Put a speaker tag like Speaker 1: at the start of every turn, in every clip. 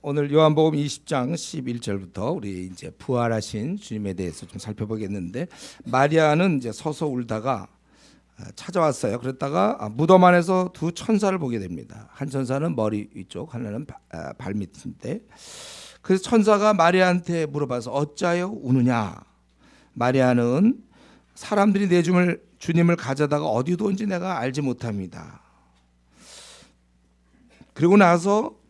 Speaker 1: 오늘 요한복음 20장 11절부터 우리 이제 부활하신 주님에 대해서 좀 살펴보겠는데, 마리아는 이제 서서 울다가 찾아왔어요. 그랬다가 무덤 안에서 두 천사를 보게 됩니다. 한 천사는 머리 위쪽, 하나는 발밑인데, 그래서 천사가 마리아한테 물어봐서 어찌하여 우느냐. 마리아는 사람들이 내 주님을 가져다가 어디 둔지 내가 알지 못합니다. 그리고 나서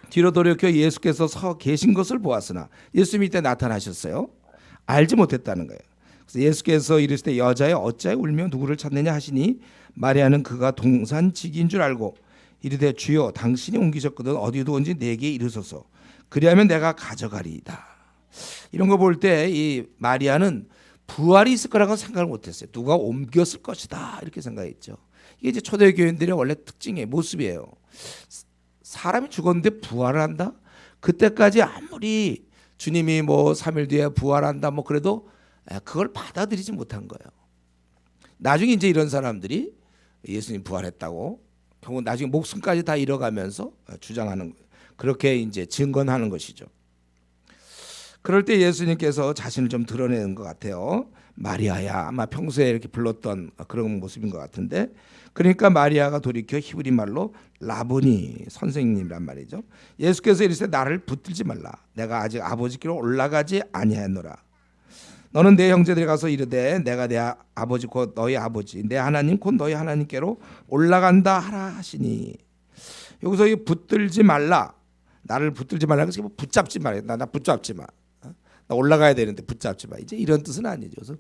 Speaker 1: 뒤로 돌이켜 예수께서 서 계신 것을 보았으나, 예수님이 이때 나타나셨어요. 알지 못했다는 거예요. 그래서 예수께서 이르시되 여자여 어찌하여 울며 누구를 찾느냐 하시니, 마리아는 그가 동산지기인 줄 알고 이르되 주여 당신이 옮기셨거든 어디 두었는지 내게 이르소서, 그리하면 내가 가져가리이다. 이런 거 볼 때 이 마리아는 부활이 있을 거라고 생각을 못했어요. 누가 옮겼을 것이다 이렇게 생각했죠. 이게 이제 초대교인들의 원래 특징이에요. 모습이에요. 사람이 죽었는데 부활을 한다? 그때까지 아무리 주님이 뭐 3일 뒤에 부활한다 뭐 그래도 그걸 받아들이지 못한 거예요. 나중에 이제 이런 사람들이 예수님 부활했다고 결국 나중에 목숨까지 다 잃어가면서 주장하는 거예요. 그렇게 이제 증언하는 것이죠. 그럴 때 예수님께서 자신을 좀 드러내는 것 같아요. 마리아야, 아마 평소에 이렇게 불렀던 그런 모습인 것 같은데, 그러니까 마리아가 돌이켜 히브리 말로 라보니, 선생님이란 말이죠. 예수께서 이르시되 나를 붙들지 말라. 내가 아직 아버지께로 올라가지 아니하노라. 너는 내 형제들이 가서 이르되 내가 내 아버지 곧 너희 아버지 내 하나님 곧 너희 하나님께로 올라간다 하라 하시니, 여기서 이 붙들지 말라, 나를 붙들지 말라, 그래서 붙잡지 말라. 나 붙잡지 마. 나 올라가야 되는데 붙잡지 마. 이제 이런 뜻은 아니죠. 그래서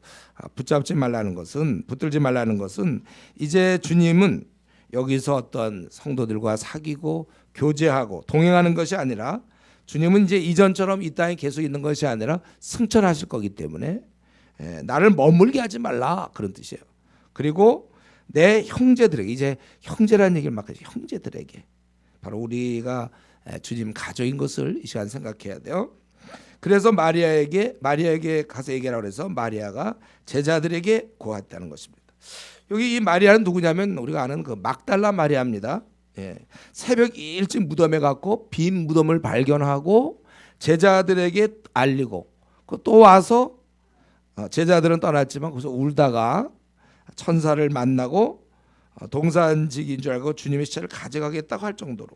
Speaker 1: 붙잡지 말라는 것은, 붙들지 말라는 것은, 이제 주님은 여기서 어떤 성도들과 사귀고 교제하고 동행하는 것이 아니라, 주님은 이제 이전처럼 이 땅에 계속 있는 것이 아니라 승천하실 거기 때문에 나를 머물게 하지 말라, 그런 뜻이에요. 그리고 내 형제들에게, 이제 형제라는 얘기를 막 하죠. 형제들에게, 바로 우리가 주님 가족인 것을 이 시간 생각해야 돼요. 그래서 마리아에게 가서 얘기하라고 해서 마리아가 제자들에게 고했다는 것입니다. 여기 이 마리아는 누구냐면 우리가 아는 그 막달라 마리아입니다. 새벽 일찍 무덤에 갔고 빈 무덤을 발견하고 제자들에게 알리고, 또 와서 제자들은 떠났지만 거기서 울다가 천사를 만나고 동산직인 줄 알고 주님의 시체를 가져가겠다고 할 정도로.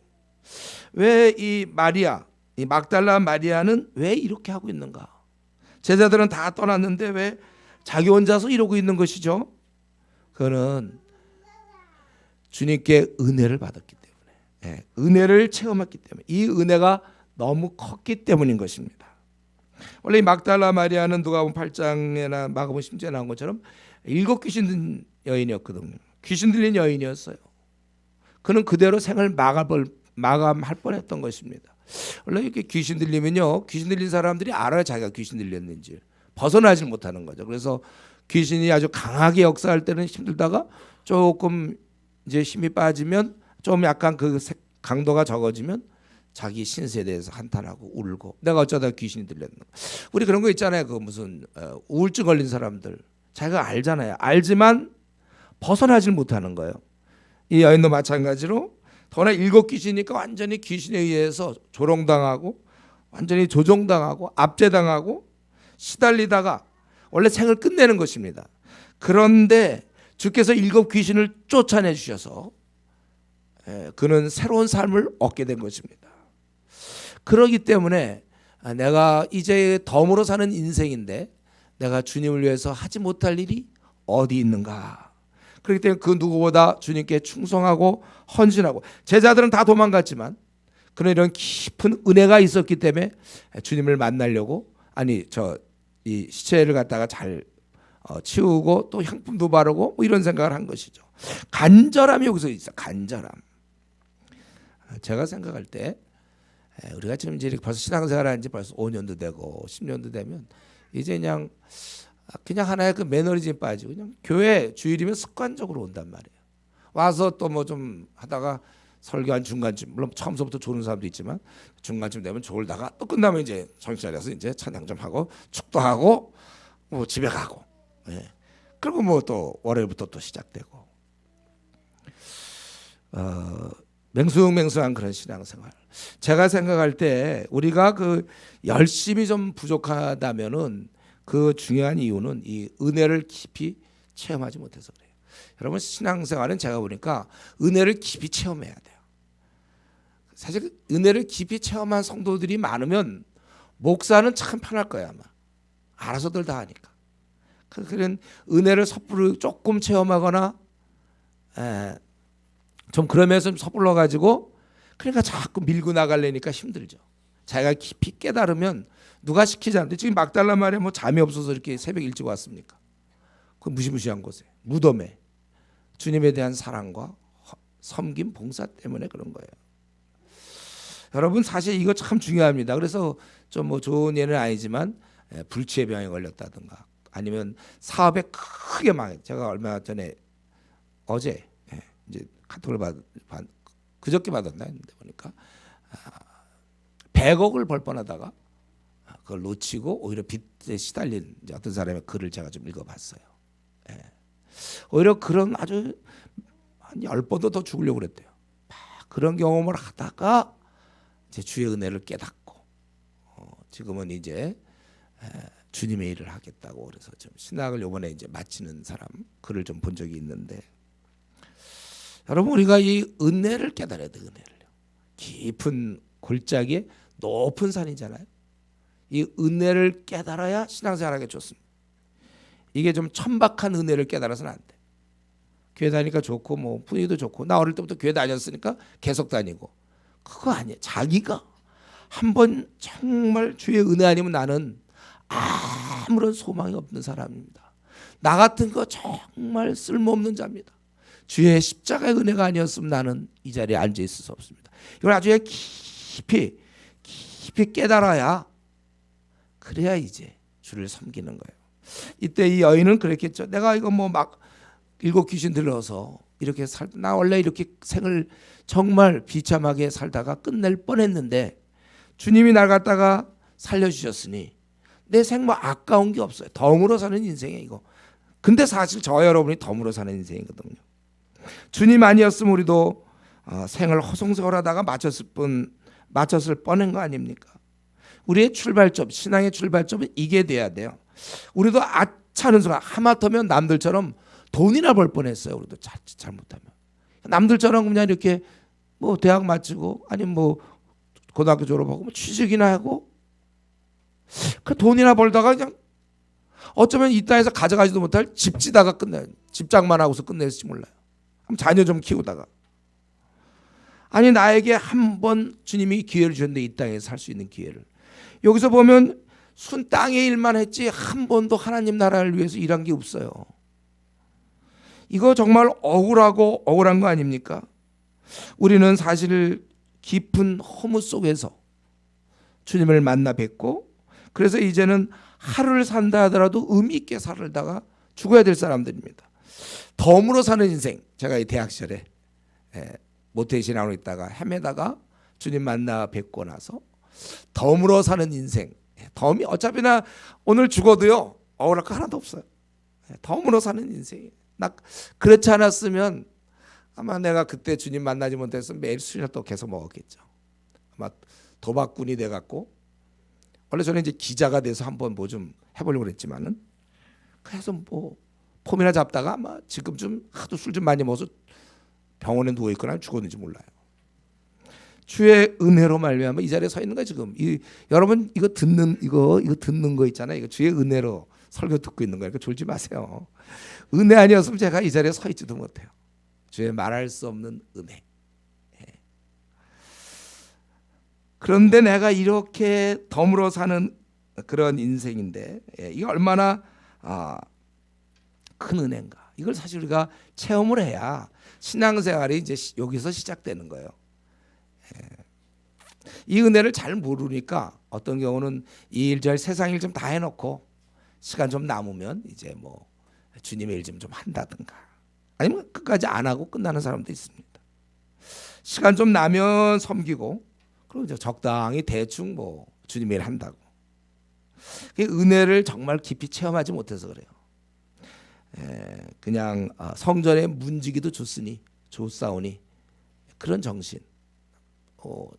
Speaker 1: 왜 이 마리아, 이 막달라 마리아는 왜 이렇게 하고 있는가? 제자들은 다 떠났는데 왜 자기 혼자서 이러고 있는 것이죠? 그거는 주님께 은혜를 받았기 때문에, 은혜를 체험했기 때문에, 이 은혜가 너무 컸기 때문인 것입니다. 원래 이 막달라 마리아는 누가복음 8장이나 마가복음 10장에 나온 것처럼 7 귀신 든 여인이었거든요. 귀신 들린 여인이었어요. 그는 그대로 생을 마감할 뻔했던 것입니다. 원래 이렇게 귀신 들리면요, 귀신 들린 사람들이 알아요. 자기가 귀신 들렸는지 벗어나질 못하는 거죠. 그래서 귀신이 아주 강하게 역사할 때는 힘들다가 조금 이제 힘이 빠지면, 좀 약간 그 강도가 적어지면 자기 신세에 대해서 한탄하고 울고, 내가 어쩌다 귀신이 들렸나. 우리 그런 거 있잖아요. 그 무슨 우울증 걸린 사람들, 자기가 알잖아요. 알지만 벗어나질 못하는 거예요. 이 여인도 마찬가지로 더나 7 귀신이니까 완전히 귀신에 의해서 조롱당하고 완전히 조종당하고 압제당하고 시달리다가 원래 생을 끝내는 것입니다. 그런데 주께서 7 귀신을 쫓아내 주셔서 그는 새로운 삶을 얻게 된 것입니다. 그렇기 때문에 내가 이제 덤으로 사는 인생인데 내가 주님을 위해서 하지 못할 일이 어디 있는가. 그렇기 때문에 그 누구보다 주님께 충성하고 헌신하고, 제자들은 다 도망갔지만 그런 이런 깊은 은혜가 있었기 때문에 주님을 만나려고, 이 시체를 갖다가 잘 치우고 또 향품도 바르고 뭐 이런 생각을 한 것이죠. 간절함이 여기서 있어. 간절함. 제가 생각할 때 우리가 지금 이제 벌써 신앙생활 한 지 벌써 5년도 되고 10년도 되면 이제 그냥 하나의 그 매너리즘에 빠지고 그냥 교회 주일이면 습관적으로 온단 말이에요. 와서 또 뭐 좀 하다가 설교한 중간쯤, 물론 처음서부터 조는 사람도 있지만 중간쯤 되면 졸다가 또 끝나면 이제 정신 차려서 이제 찬양 좀 하고 축도하고 뭐 집에 가고, 그리고 뭐 또 월요일부터 또 시작되고. 맹숭맹숭한 그런 신앙생활. 제가 생각할 때 우리가 그 열심히 좀 부족하다면은 그 중요한 이유는 이 은혜를 깊이 체험하지 못해서 그래요. 여러분 신앙생활은 제가 보니까 은혜를 깊이 체험해야 돼요. 사실 은혜를 깊이 체험한 성도들이 많으면 목사는 참 편할 거야 아마. 알아서들 다 하니까. 그런 은혜를 섣부르 조금 체험하거나 좀 그러면서 좀 섣불러 가지고 그러니까 자꾸 밀고 나가려니까 힘들죠. 자기가 깊이 깨달으면 누가 시키지 않는데 지금 막달라 마리아 뭐 잠이 없어서 이렇게 새벽 일찍 왔습니까? 그 무시무시한 곳에 무덤에 주님에 대한 사랑과 섬김 봉사 때문에 그런 거예요. 여러분 사실 이거 참 중요합니다. 그래서 좀 뭐 좋은 예는 아니지만 불치의 병에 걸렸다든가 아니면 사업에 크게 망해. 제가 얼마 전에 어제 이제 카톡을 그저께 받았나 했는데 보니까 100억을 벌 뻔하다가 그걸 놓치고 오히려 빚에 시달린 어떤 사람의 글을 제가 좀 읽어봤어요. 오히려 그런 아주 한 10번도 더 죽으려고 그랬대요. 그런 경험을 하다가 이제 주의 은혜를 깨닫고 지금은 이제 주님의 일을 하겠다고 그래서 좀 신학을 요번에 이제 마치는 사람 글을 좀 본 적이 있는데 여러분 우리가 이 은혜를 깨달아야 돼. 은혜를 깊은 골짜기에 높은 산이잖아요. 이 은혜를 깨달아야 신앙생활하기 좋습니다. 이게 좀 천박한 은혜를 깨달아서는 안 돼. 교회 다니니까 좋고 뭐 분위기도 좋고 나 어릴 때부터 교회 다녔으니까 계속 다니고 그거 아니야. 자기가 한번 정말 주의 은혜 아니면 나는 아무런 소망이 없는 사람입니다. 나 같은 거 정말 쓸모없는 자입니다. 주의 십자가의 은혜가 아니었으면 나는 이 자리에 앉아 있을 수 없습니다. 이걸 아주 깊이 깨달아야 그래야 이제 주를 섬기는 거예요. 이때 이 여인은 그랬겠죠. 내가 이거 뭐 막 7 귀신 들러서 이렇게 나 원래 이렇게 생을 정말 비참하게 살다가 끝낼 뻔했는데 주님이 날 갖다가 살려주셨으니 내 생 뭐 아까운 게 없어요. 덤으로 사는 인생이에요 이거. 근데 사실 저 여러분이 덤으로 사는 인생이거든요. 주님 아니었으면 우리도 생을 허송세월하다가 마쳤을 뻔한 거 아닙니까? 우리의 출발점, 신앙의 출발점은 이게 돼야 돼요. 우리도 아차는 순간 하마터면 남들처럼 돈이나 벌 뻔했어요. 우리도 잘못하면 남들처럼 그냥 이렇게 뭐 대학 마치고 아니면 뭐 고등학교 졸업하고 뭐 취직이나 하고 그 돈이나 벌다가 그냥 어쩌면 이 땅에서 가져가지도 못할 집 지다가 끝나요. 집장만 하고서 끝낼지 몰라요. 자녀 좀 키우다가 아니 나에게 한 번 주님이 기회를 주셨는데 이 땅에 살 수 있는 기회를 여기서 보면 순 땅의 일만 했지 한 번도 하나님 나라를 위해서 일한 게 없어요. 이거 정말 억울한 거 아닙니까? 우리는 사실 깊은 허무 속에서 주님을 만나 뵙고 그래서 이제는 하루를 산다 하더라도 의미 있게 살다가 죽어야 될 사람들입니다. 덤으로 사는 인생. 제가 이 대학 시절에 모태신앙으로 있다가 헤매다가 주님 만나 뵙고 나서 덤으로 사는 인생. 덤이 어차피 나 오늘 죽어도요 억울할 거 하나도 없어요. 덤으로 사는 인생이에요. 나 그렇지 않았으면 아마 내가 그때 주님 만나지 못했으면 매일 술이나 또 계속 먹었겠죠. 아마 도박꾼이 돼갖고 원래 저는 이제 기자가 돼서 한번 뭐 좀 해보려고 그랬지만은 그래서 뭐 폼이나 잡다가 아마 지금쯤 하도 술 좀 많이 먹어서 병원에 누워 있거나 죽었는지 몰라요. 주의 은혜로 말미암아 이 자리에 서 있는 거예요 지금. 여러분 이거 듣는 거 있잖아요. 이거 주의 은혜로 설교 듣고 있는 거예요. 졸지 마세요. 은혜 아니었으면 제가 이 자리에 서 있지도 못해요. 주의 말할 수 없는 은혜. 그런데 내가 이렇게 덤으로 사는 그런 인생인데 이게 얼마나 큰 은혜인가. 이걸 사실 우리가 체험을 해야 신앙생활이 이제 여기서 시작되는 거예요. 이 은혜를 잘 모르니까 어떤 경우는 이 일 저 세상 일 좀 다 해놓고 시간 좀 남으면 이제 뭐 주님의 일 좀 한다든가 아니면 끝까지 안 하고 끝나는 사람도 있습니다. 시간 좀 나면 섬기고 그리고 이제 적당히 대충 뭐 주님의 일 한다고. 은혜를 정말 깊이 체험하지 못해서 그래요. 그냥 성전에 문지기도 좋사오니 그런 정신.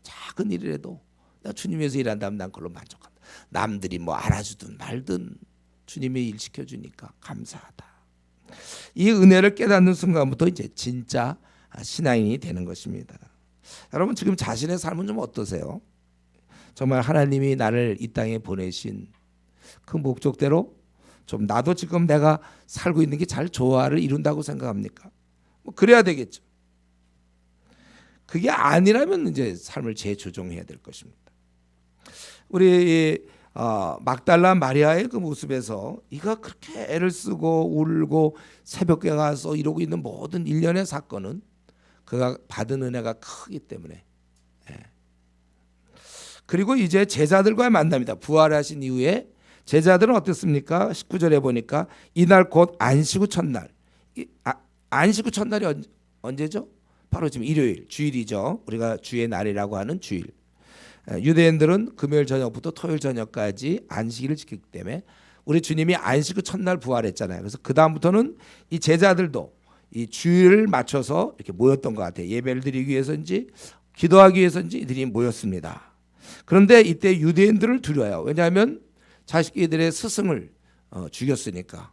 Speaker 1: 작은 일이라도 나 주님 위해서 일한다면 난 그걸로 만족한다. 남들이 뭐 알아주든 말든 주님이 일 시켜주니까 감사하다. 이 은혜를 깨닫는 순간부터 이제 진짜 신앙인이 되는 것입니다. 여러분 지금 자신의 삶은 좀 어떠세요? 정말 하나님이 나를 이 땅에 보내신 그 목적대로 좀 나도 지금 내가 살고 있는 게 잘 조화를 이룬다고 생각합니까? 뭐 그래야 되겠죠. 그게 아니라면 이제 삶을 재조정해야 될 것입니다. 우리 막달라 마리아의 그 모습에서 이가 그렇게 애를 쓰고 울고 새벽에 가서 이러고 있는 모든 일련의 사건은 그가 받은 은혜가 크기 때문에. 그리고 이제 제자들과의 만남이다. 부활하신 이후에 제자들은 어땠습니까? 19절에 보니까 이날 곧 안식 후 첫날. 안식 후 첫날이 언제죠? 바로 지금 일요일, 주일이죠. 우리가 주의 날이라고 하는 주일. 유대인들은 금요일 저녁부터 토요일 저녁까지 안식일을 지키기 때문에 우리 주님이 안식 후 첫날 부활했잖아요. 그래서 그 다음부터는 이 제자들도 이 주일을 맞춰서 이렇게 모였던 것 같아요. 예배를 드리기 위해서인지 기도하기 위해서인지 이들이 모였습니다. 그런데 이때 유대인들을 두려워요. 왜냐하면 자기들의 스승을 죽였으니까.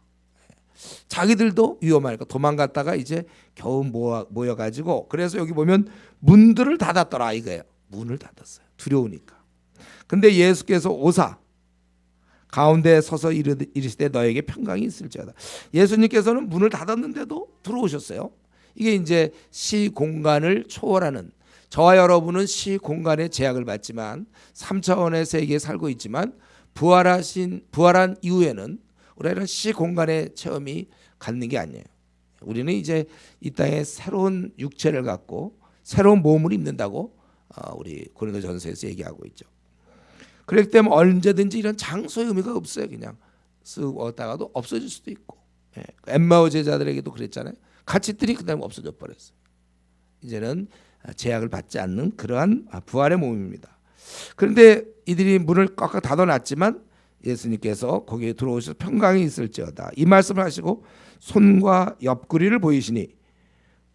Speaker 1: 자기들도 위험하니까 도망갔다가 이제 겨우 모여가지고 그래서 여기 보면 문들을 닫았더라 이거예요. 문을 닫았어요. 두려우니까. 근데 예수께서 오사 가운데 서서 이르시되 너에게 평강이 있을지어다. 예수님께서는 문을 닫았는데도 들어오셨어요. 이게 이제 시 공간을 초월하는, 저와 여러분은 시 공간의 제약을 받지만 3차원의 세계에 살고 있지만 부활한 이후에는 우리는 시 공간의 체험이 갖는 게 아니에요. 우리는 이제 이 땅에 새로운 육체를 갖고 새로운 몸을 입는다고 우리 고린도전서에서 얘기하고 있죠. 그렇기 때문에 언제든지 이런 장소의 의미가 없어요. 그냥 쓱 왔다가도 없어질 수도 있고. 엠마오 제자들에게도 그랬잖아요. 같이 있더니 그다음에 없어져 버렸어요. 이제는 제약을 받지 않는 그러한 부활의 몸입니다. 그런데 이들이 문을 꽉꽉 닫아놨지만 예수님께서 거기에 들어오셔서 평강이 있을지어다 이 말씀을 하시고 손과 옆구리를 보이시니,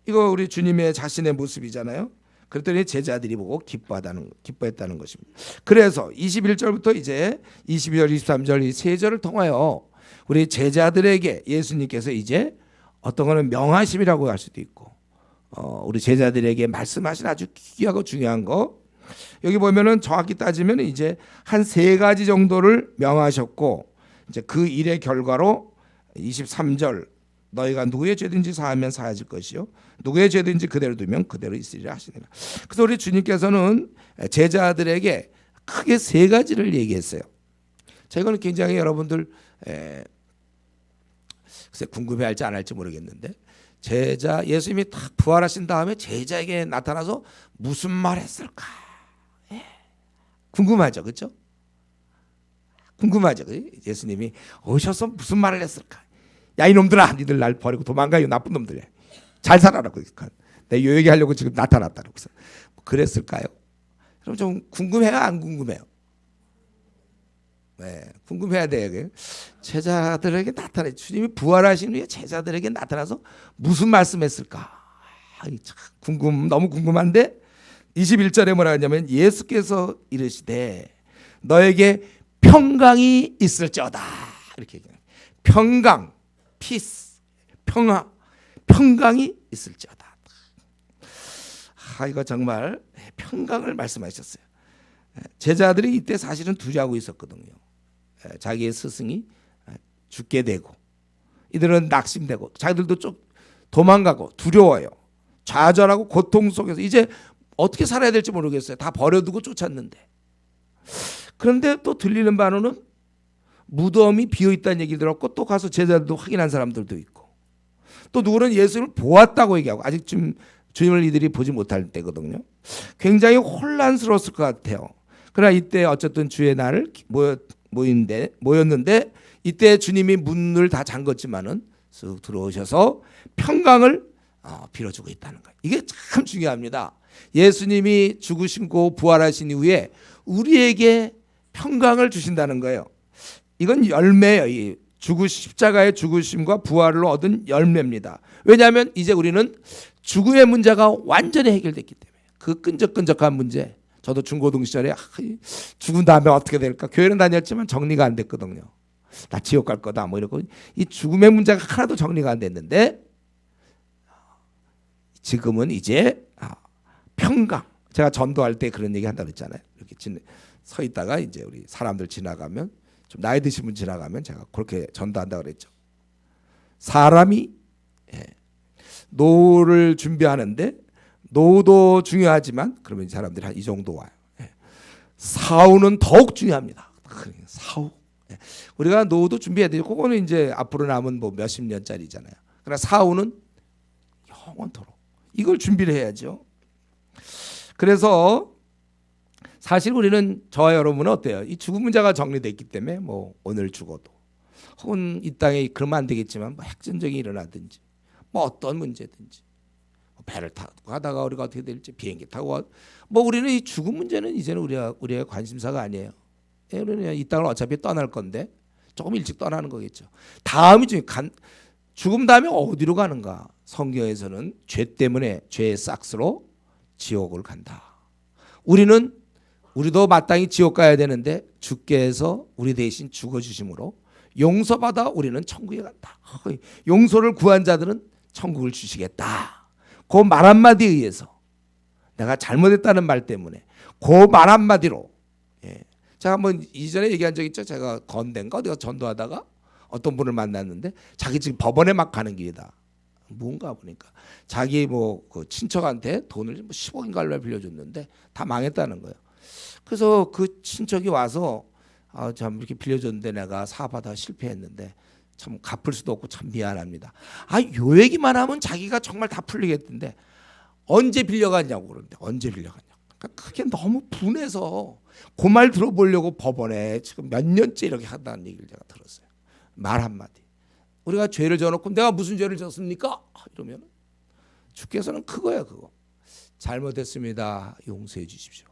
Speaker 1: 이거 우리 주님의 자신의 모습이잖아요. 그랬더니 제자들이 보고 기뻐했다는 것입니다. 그래서 21절부터 이제 22절 23절 이 세 절을 통하여 우리 제자들에게 예수님께서 이제 어떤 거는 명하심이라고 할 수도 있고 우리 제자들에게 말씀하신 아주 귀하고 중요한 거, 여기 보면은 정확히 따지면 이제 한 세 가지 정도를 명하셨고, 이제 그 일의 결과로 23절 너희가 누구의 죄든지 사하면 사하질 것이요 누구의 죄든지 그대로 두면 그대로 있으리라 하시니라. 그래서 우리 주님께서는 제자들에게 크게 세 가지를 얘기했어요. 자, 이거는 굉장히 여러분들 글쎄 궁금해할지 안 할지 모르겠는데, 예수님이 딱 부활하신 다음에 제자에게 나타나서 무슨 말 했을까? 궁금하죠, 그렇죠? 궁금하죠. 예수님이 오셔서 무슨 말을 했을까? 야 이놈들아, 니들 날 버리고 도망가요, 나쁜 놈들이야. 잘 살아라고. 내 요 얘기하려고 지금 나타났다고. 그랬을까요? 그럼 좀 궁금해요, 안 궁금해요? 네, 궁금해야 돼요. 제자들에게 나타나, 주님이 부활하신 후에 제자들에게 나타나서 무슨 말씀했을까? 너무 궁금한데 21절에 뭐라 하냐면 예수께서 이르시되 너에게 평강이 있을지어다 이렇게 얘기해요. 평강, 피스, 평강이 있을지어다. 이거 정말 평강을 말씀하셨어요. 제자들이 이때 사실은 두려워하고 있었거든요. 자기의 스승이 죽게 되고, 이들은 낙심되고, 자기들도 좀 도망가고 두려워요. 좌절하고 고통 속에서 이제 어떻게 살아야 될지 모르겠어요. 다 버려두고 쫓았는데. 그런데 또 들리는 바로는 무덤이 비어있다는 얘기를 들었고, 또 가서 제자들도 확인한 사람들도 있고, 또 누구는 예수를 보았다고 얘기하고, 아직 좀 주님을 이들이 보지 못할 때거든요. 굉장히 혼란스러웠을 것 같아요. 그러나 이때 어쨌든 주의 날을 모였는데 이때 주님이 문을 다 잠궜지만은 쓱 들어오셔서 평강을 빌어주고 있다는 거예요. 이게 참 중요합니다. 예수님이 죽으시고 부활하신 이후에 우리에게 평강을 주신다는 거예요. 이건 열매예요. 이 십자가의 죽으심과 부활로 얻은 열매입니다. 왜냐하면 이제 우리는 죽음의 문제가 완전히 해결됐기 때문에, 그 끈적끈적한 문제. 저도 중고등 시절에 죽은 다음에 어떻게 될까? 교회는 다녔지만 정리가 안 됐거든요. 나 지옥 갈 거다 뭐 이러고 이 죽음의 문제가 하나도 정리가 안 됐는데 지금은 이제 평강. 제가 전도할 때 그런 얘기 한다고 했잖아요. 이렇게 서 있다가 이제 우리 사람들 지나가면 좀 나이 드신 분 지나가면 제가 그렇게 전도한다고 그랬죠. 사람이 노후를 준비하는데 노후도 중요하지만 그러면 이 사람들이 한 이 정도 와요. 사후는 더욱 중요합니다. 사후. 우리가 노후도 준비해야 되죠. 그거는 이제 앞으로 남은 뭐 몇십 년짜리잖아요. 그러나 사후는 영원토록 이걸 준비를 해야죠. 그래서 사실 우리는 저와 여러분은 어때요? 이 죽음 문제가 정리됐기 때문에 뭐 오늘 죽어도 혹은 이 땅에 그러면 안 되겠지만 뭐 핵전쟁이 일어나든지 뭐 어떤 문제든지 배를 타고 가다가 우리가 어떻게 될지 비행기 타고 뭐 우리는 이 죽음 문제는 이제는 우리의 관심사가 아니에요. 우리는 이 땅을 어차피 떠날 건데 조금 일찍 떠나는 거겠죠. 다음이 죽음 다음에 어디로 가는가? 성경에서는 죄 때문에 죄의 싹스로 지옥을 간다. 우리도 마땅히 지옥 가야 되는데 주께서 우리 대신 죽어주심으로 용서받아 우리는 천국에 간다. 용서를 구한 자들은 천국을 주시겠다. 그 말 한마디에 의해서 내가 잘못했다는 말 때문에 그 말 한마디로 제가 한번 이전에 얘기한 적 있죠. 제가 건대인가 어디가 전도하다가 어떤 분을 만났는데 자기 지금 법원에 막 가는 길이다. 뭔가 보니까 자기 그 친척한테 돈을 10억인가 얼마 빌려줬는데 다 망했다는 거예요. 그래서 그 친척이 와서 참 이렇게 빌려줬는데 내가 사업하다가 실패했는데 참 갚을 수도 없고 참 미안합니다. 요 얘기만 하면 자기가 정말 다 풀리겠던데 언제 빌려갔냐고 그러는데 언제 빌려갔냐고. 그러니까 그게 너무 분해서 그 말 들어보려고 법원에 지금 몇 년째 이렇게 한다는 얘기를 제가 들었어요. 말 한마디. 우리가 죄를 져놓고 내가 무슨 죄를 졌습니까? 이러면 주께서는 그거야 그거. 잘못했습니다. 용서해 주십시오.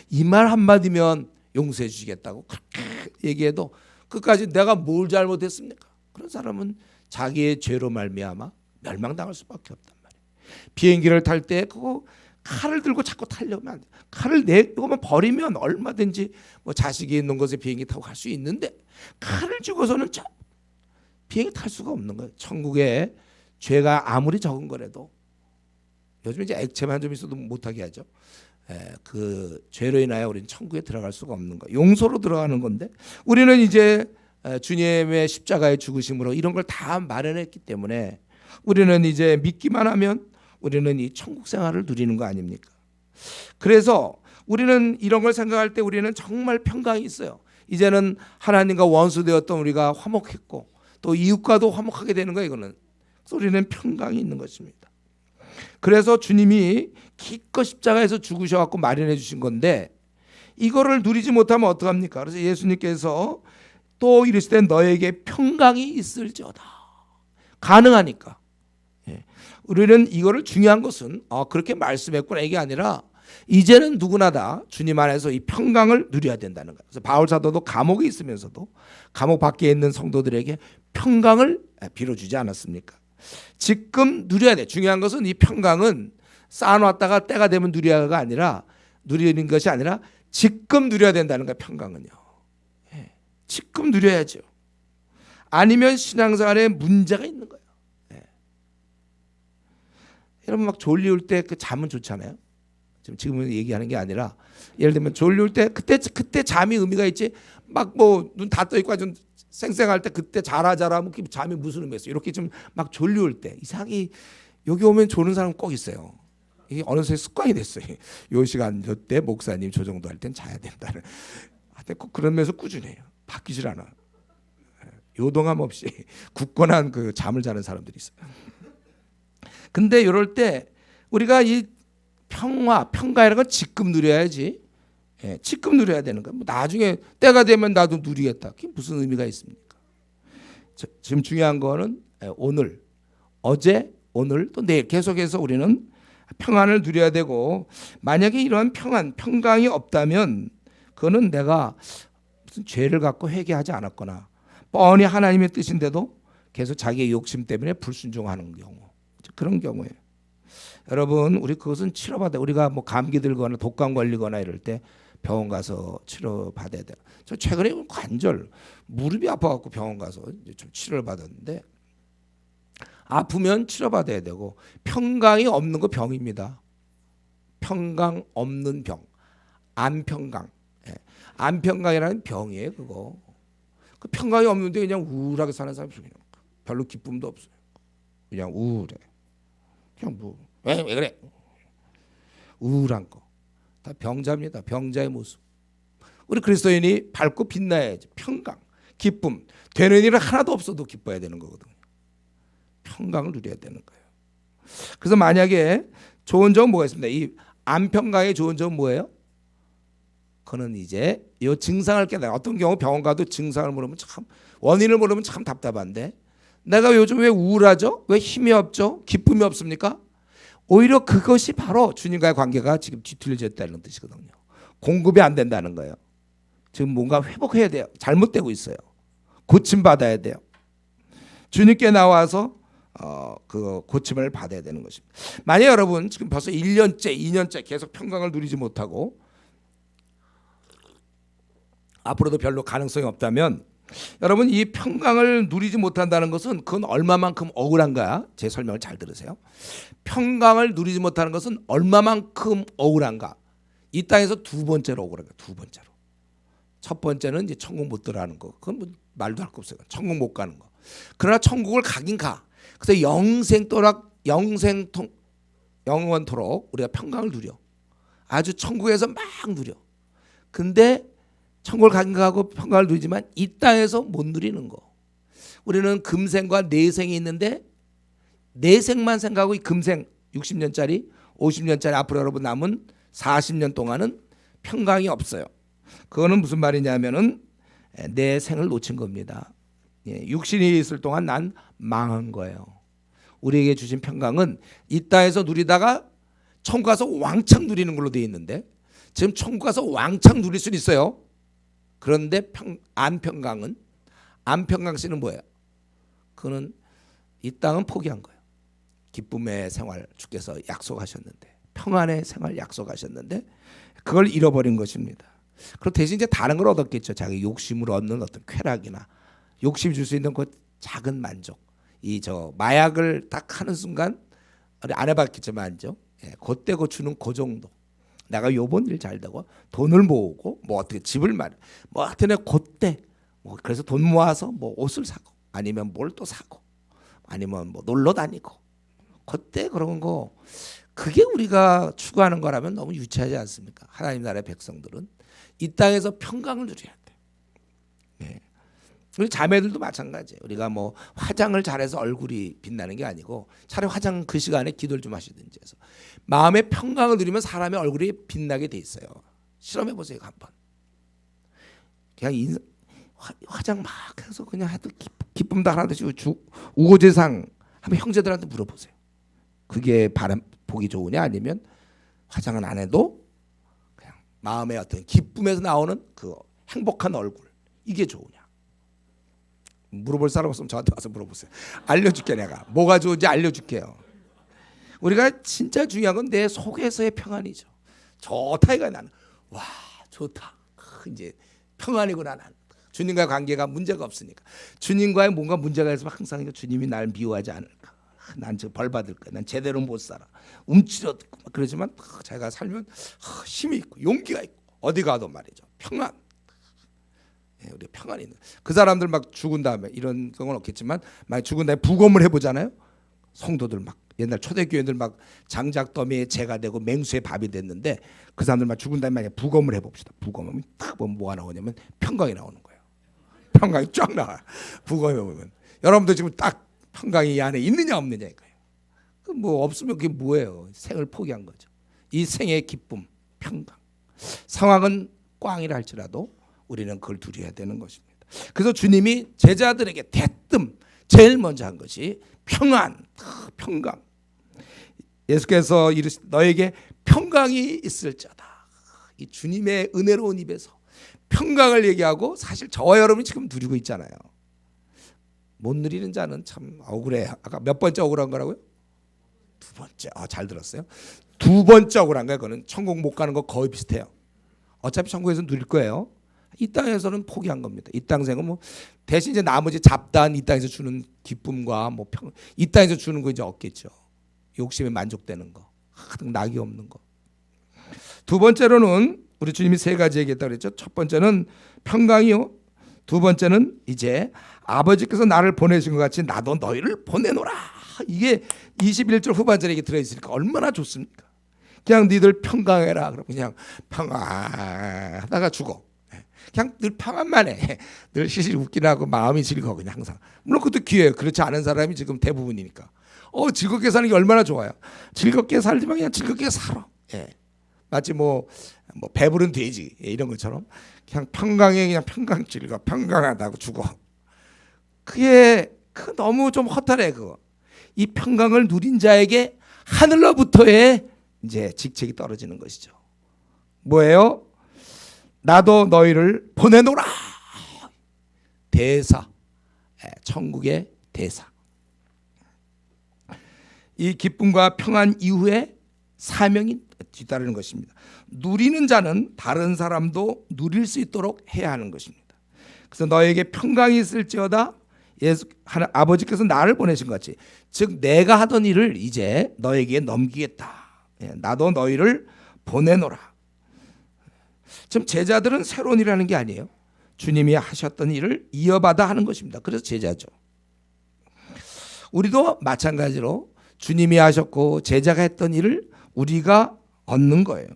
Speaker 1: 이 말 한마디면 용서해 주시겠다고 그렇게 얘기해도 끝까지 내가 뭘 잘못했습니까? 그런 사람은 자기의 죄로 말미암아 멸망당할 수밖에 없단 말이에요. 비행기를 탈 때 그거 칼을 들고 자꾸 타려면 안 돼. 칼을 내고만 버리면 얼마든지 뭐 자식이 있는 곳에 비행기 타고 갈 수 있는데 칼을 쥐고서는 비행기 탈 수가 없는 거예요. 천국에 죄가 아무리 적은 거라도 요즘 이제 액체만 좀 있어도 못하게 하죠. 그 죄로 인하여 우리는 천국에 들어갈 수가 없는 거예요. 용서로 들어가는 건데 우리는 이제 주님의 십자가의 죽으심으로 이런 걸 다 마련했기 때문에 우리는 이제 믿기만 하면 우리는 이 천국 생활을 누리는 거 아닙니까? 그래서 우리는 이런 걸 생각할 때 우리는 정말 평강이 있어요. 이제는 하나님과 원수되었던 우리가 화목했고 또 이웃과도 화목하게 되는 거예요. 이거는. 그래서 우리는 평강이 있는 것입니다. 그래서 주님이 기껏 십자가에서 죽으셔갖고 마련해 주신 건데 이거를 누리지 못하면 어떡합니까? 그래서 예수님께서 또 이르시되 너에게 평강이 있을지어다. 가능하니까. 우리는 이거를 중요한 것은 그렇게 말씀했구나 이게 아니라 이제는 누구나 다 주님 안에서 이 평강을 누려야 된다는 거예요. 그래서 바울 사도도 감옥에 있으면서도 감옥 밖에 있는 성도들에게 평강을 빌어주지 않았습니까? 지금 누려야 돼. 중요한 것은 이 평강은 쌓아놨다가 때가 되면 누려야가 아니라 누리는 것이 아니라 지금 누려야 된다는 거예요. 평강은요. 지금 누려야죠. 아니면 신앙생활에 문제가 있는 거예요. 여러분 막 졸리울 때 그 잠은 좋잖아요. 지금은 얘기하는 게 아니라 예를 들면 졸리울 때 그때 잠이 의미가 있지. 막 뭐 눈 다 떠 있고 좀 쌩쌩할 때 그때 자라 하면 잠이 무슨 의미가 있어요. 이렇게 좀 막 졸리울 때 이상하게 여기 오면 조는 사람 꼭 있어요. 이게 어느새 습관이 됐어요. 요 시간 때 목사님 저 정도 할 땐 자야 된다는. 하여튼 꼭 그러면서 꾸준해요. 바뀌질 않아. 요동함 없이 굳건한 그 잠을 자는 사람들이 있어요. 근데 이럴 때 우리가 이 평가이라는 건 지금 누려야지. 지금 누려야 되는 거야. 뭐 나중에 때가 되면 나도 누리겠다. 그게 무슨 의미가 있습니까? 지금 중요한 거는 오늘, 어제, 오늘 또 내일 계속해서 우리는 평안을 누려야 되고 만약에 이런 평강이 없다면 그거는 내가 무슨 죄를 갖고 회개하지 않았거나 뻔히 하나님의 뜻인데도 계속 자기의 욕심 때문에 불순종하는 경우 그런 경우에 여러분 우리 그것은 치료받아. 우리가 뭐 감기 들거나 독감 걸리거나 이럴 때 병원 가서 치료받아야 돼요. 저 최근에 관절 무릎이 아파갖고 병원 가서 이제 좀 치료를 받았는데 아프면 치료받아야 되고 평강이 없는 거 병입니다. 평강 없는 병, 안평강. 예. 안평강이라는 병이에요. 그거. 그 평강이 없는데 그냥 우울하게 사는 사람이 그냥 별로 기쁨도 없어요. 그냥 우울해. 그냥 뭐 왜 그래? 우울한 거. 다 병자입니다. 병자의 모습. 우리 그리스도인이 밝고 빛나야지. 평강, 기쁨. 되는 일은 하나도 없어도 기뻐야 되는 거거든요. 평강을 누려야 되는 거예요. 그래서 만약에 좋은 점은 뭐가 있습니다. 이 안평강의 좋은 점은 뭐예요? 그는 이제 이 증상을 깨달아. 어떤 경우 병원 가도 증상을 모르면 참 원인을 모르면 참 답답한데 내가 요즘 왜 우울하죠? 왜 힘이 없죠? 기쁨이 없습니까? 오히려 그것이 바로 주님과의 관계가 지금 뒤틀려졌다는 뜻이거든요. 공급이 안 된다는 거예요. 지금 뭔가 회복해야 돼요. 잘못되고 있어요. 고침받아야 돼요. 주님께 나와서 그 고침을 받아야 되는 것입니다. 만약 여러분 지금 벌써 1년째, 2년째 계속 평강을 누리지 못하고 앞으로도 별로 가능성이 없다면 여러분 이 평강을 누리지 못한다는 것은 그건 얼마만큼 억울한가? 제 설명을 잘 들으세요. 평강을 누리지 못하는 것은 얼마만큼 억울한가? 이 땅에서 두 번째로 억울한가? 두 번째로. 첫 번째는 이제 천국 못 들어가는 거. 그건 뭐 말도 할 거 없어요. 천국 못 가는 거. 그러나 천국을 가긴 가. 그래서 영원토록 우리가 평강을 누려. 아주 천국에서 막 누려. 근데 천국을 가긴 가고 평강을 누리지만 이 땅에서 못 누리는 거. 우리는 금생과 내생이 있는데 내생만 생각하고 이 금생 60년짜리 50년짜리 앞으로 여러분 남은 40년 동안은 평강이 없어요. 그거는 무슨 말이냐면은 내 생을 놓친 겁니다. 육신이 있을 동안 난 망한 거예요. 우리에게 주신 평강은 이 땅에서 누리다가 천국 가서 왕창 누리는 걸로 되어 있는데 지금 천국 가서 왕창 누릴 수는 있어요. 그런데 안평강은 안평강씨는 뭐예요? 그는 이 땅은 포기한 거예요. 기쁨의 생활 주께서 약속하셨는데 평안의 생활 약속하셨는데 그걸 잃어버린 것입니다. 그리고 대신 이제 다른 걸 얻었겠죠. 자기 욕심으로 얻는 어떤 쾌락이나 욕심이 줄 수 있는 그 작은 만족. 이 마약을 딱 하는 순간 안 해봤겠지만죠. 그때 주는 그 정도. 내가 요번 일 잘 되고 돈을 모으고 뭐 어떻게 집을 마련 뭐 하여튼 그때 뭐 그래서 돈 모아서 뭐 옷을 사고 아니면 뭘 또 사고 아니면 뭐 놀러 다니고 그때 그런 거 그게 우리가 추구하는 거라면 너무 유치하지 않습니까? 하나님 나라의 백성들은 이 땅에서 평강을 누려야 돼. 네. 우리 자매들도 마찬가지예요. 우리가 뭐 화장을 잘해서 얼굴이 빛나는 게 아니고 차라리 화장 그 시간에 기도를 좀 하시든지 해서 마음의 평강을 누리면 사람의 얼굴이 빛나게 돼 있어요. 실험해 보세요 한번. 그냥 화장 막 해서 그냥 해도 기쁨도 하나도 주고 우고재상 한번 형제들한테 물어보세요. 그게 보기 좋으냐 아니면 화장은 안 해도 그냥 마음의 어떤 기쁨에서 나오는 그 행복한 얼굴 이게 좋으냐? 물어볼 사람 없으면 저한테 와서 물어보세요. 알려줄게 내가. 뭐가 좋은지 알려줄게요. 우리가 진짜 중요한 건 내 속에서의 평안이죠. 좋다 이거 나는. 와 좋다. 이제 평안이구나 나는. 주님과의 관계가 문제가 없으니까. 주님과의 뭔가 문제가 있으면 항상 주님이 날 미워하지 않을까. 난 저 벌 받을 거야. 난 제대로 못 살아. 움츠러들고 그러지만 자기가 살면 힘이 있고 용기가 있고 어디 가도 말이죠. 평안. 우리 평안이 있는 그 사람들 막 죽은 다음에 이런 경우는 없겠지만 만약 죽은 다음에 부검을 해보잖아요. 성도들 막 옛날 초대교회들 막 장작더미에 재가 되고 맹수의 밥이 됐는데 그 사람들 막 죽은 다음에 만약 부검을 해봅시다. 부검하면 딱 보면 뭐가 나오냐면 평강이 나오는 거예요. 평강이 쫙 나와. 부검해 보면 여러분들 지금 딱 평강이 이 안에 있느냐 없느냐 이거예요. 그 뭐 없으면 그게 뭐예요? 생을 포기한 거죠. 이 생의 기쁨, 평강. 상황은 꽝이라 할지라도 우리는 그걸 누려야 되는 것입니다. 그래서 주님이 제자들에게 대뜸 제일 먼저 한 것이 평안, 평강. 예수께서 이르시되 너에게 평강이 있을지어다. 이 주님의 은혜로운 입에서 평강을 얘기하고 사실 저와 여러분이 지금 누리고 있잖아요. 못 누리는 자는 참 억울해요. 아까 몇 번째 억울한 거라고요? 두 번째, 잘 들었어요. 두 번째 억울한 거예요. 그거는 천국 못 가는 거 거의 비슷해요. 어차피 천국에서 누릴 거예요. 이 땅에서는 포기한 겁니다. 이 땅 생은 뭐 대신 이제 나머지 잡다한 이 땅에서 주는 기쁨과 뭐 이 땅에서 주는 거 이제 없겠죠. 욕심에 만족되는 거, 낙이 없는 거. 두 번째로는 우리 주님이 세 가지 얘기했다고 그랬죠. 첫 번째는 평강이요. 두 번째는 이제 아버지께서 나를 보내신 것 같이 나도 너희를 보내노라. 이게 21절 후반절에 들어있으니까 얼마나 좋습니까? 그냥 니들 평강해라. 그럼 그냥 평안하다가 죽어. 그냥 늘 평안만 해. 늘 시실 웃긴 하고 마음이 즐거워. 그냥 항상. 물론 그것도 기회예요. 그렇지 않은 사람이 지금 대부분이니까. 즐겁게 사는 게 얼마나 좋아요. 즐겁게 살지만 그냥 즐겁게 살아. 마치 뭐 배부른 돼지 이런 것처럼 그냥 평강에 그냥 평강 즐거 평강하다고 죽어. 그게 너무 좀 허탈해. 그거. 이 평강을 누린 자에게 하늘로부터의 이제 직책이 떨어지는 것이죠. 뭐예요? 나도 너희를 보내노라. 대사, 천국의 대사. 이 기쁨과 평안 이후에 사명이 뒤따르는 것입니다. 누리는 자는 다른 사람도 누릴 수 있도록 해야 하는 것입니다. 그래서 너에게 평강이 있을지어다. 아버지께서 나를 보내신 것 같이, 즉 내가 하던 일을 이제 너에게 넘기겠다. 나도 너희를 보내노라. 지금 제자들은 새로운 일을 하는 게 아니에요. 주님이 하셨던 일을 이어받아 하는 것입니다. 그래서 제자죠. 우리도 마찬가지로 주님이 하셨고 제자가 했던 일을 우리가 얻는 거예요.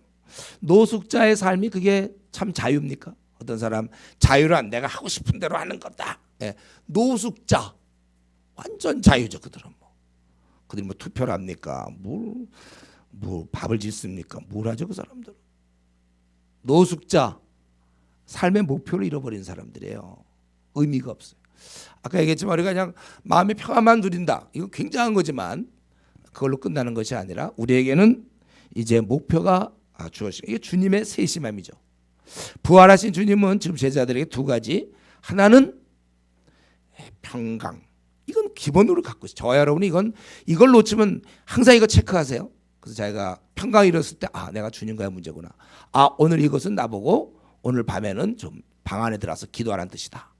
Speaker 1: 노숙자의 삶이 그게 참 자유입니까? 어떤 사람 자유란 내가 하고 싶은 대로 하는 거다. 노숙자 완전 자유죠. 그들은 그들이 투표를 합니까? 뭐 밥을 짓습니까? 뭘 하죠 그 사람들? 노숙자, 삶의 목표를 잃어버린 사람들이에요. 의미가 없어요. 아까 얘기했지만 우리가 그냥 마음의 평안만 누린다. 이거 굉장한 거지만 그걸로 끝나는 것이 아니라 우리에게는 이제 목표가 주어지고, 이게 주님의 세심함이죠. 부활하신 주님은 지금 제자들에게 두 가지, 하나는 평강, 이건 기본으로 갖고 있어요. 저와 여러분이 이걸 놓치면 항상 이거 체크하세요. 그래서 자기가 평강을 잃었을 때 내가 주님과의 문제구나. 오늘 이것은 나보고 오늘 밤에는 좀 방 안에 들어가서 기도하라는 뜻이다.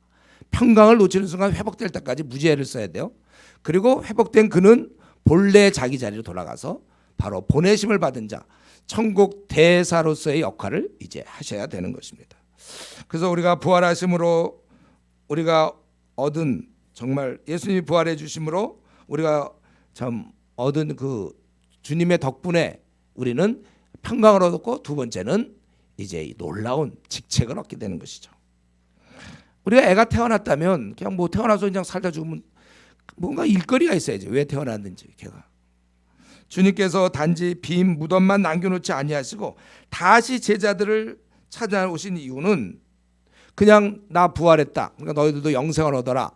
Speaker 1: 평강을 놓치는 순간 회복될 때까지 무죄를 써야 돼요. 그리고 회복된 그는 본래 자기 자리로 돌아가서 바로 보내심을 받은 자, 천국 대사로서의 역할을 이제 하셔야 되는 것입니다. 그래서 우리가 부활하심으로 우리가 얻은, 정말 예수님이 부활해 주심으로 우리가 참 얻은 그 주님의 덕분에 우리는 평강을 얻었고, 두 번째는 이제 놀라운 직책을 얻게 되는 것이죠. 우리가 애가 태어났다면 그냥 태어나서 그냥 살다 죽으면 뭔가 일거리가 있어야지. 왜 태어났는지 걔가. 주님께서 단지 빈 무덤만 남겨놓지 아니하시고 다시 제자들을 찾아오신 이유는 그냥 나 부활했다, 그러니까 너희들도 영생을 얻어라,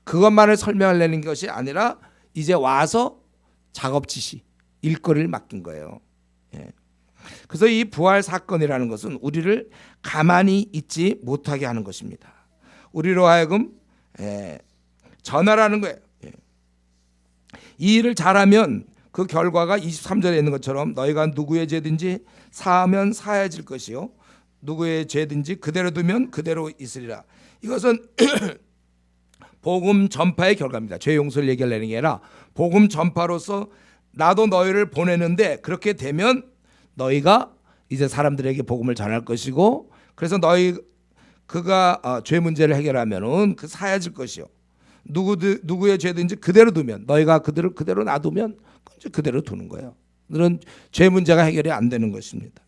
Speaker 1: 그것만을 설명하려는 것이 아니라 이제 와서 작업 지시, 일거리를 맡긴 거예요. 그래서 이 부활 사건이라는 것은 우리를 가만히 있지 못하게 하는 것입니다. 우리로 하여금 전하라는 거예요. 이 일을 잘하면 그 결과가 23절에 있는 것처럼 너희가 누구의 죄든지 사하면 사해질 것이요 누구의 죄든지 그대로 두면 그대로 있으리라. 이것은 복음 전파의 결과입니다. 죄 용서를 얘기하려는 게 아니라 복음 전파로서 나도 너희를 보내는데, 그렇게 되면 너희가 이제 사람들에게 복음을 전할 것이고, 그래서 그가 죄 문제를 해결하면은 그 사해질 것이요 누구의 죄든지 그대로 두면, 너희가 그들을 그대로 놔두면 그대로 두는 거예요. 그런 죄 문제가 해결이 안 되는 것입니다.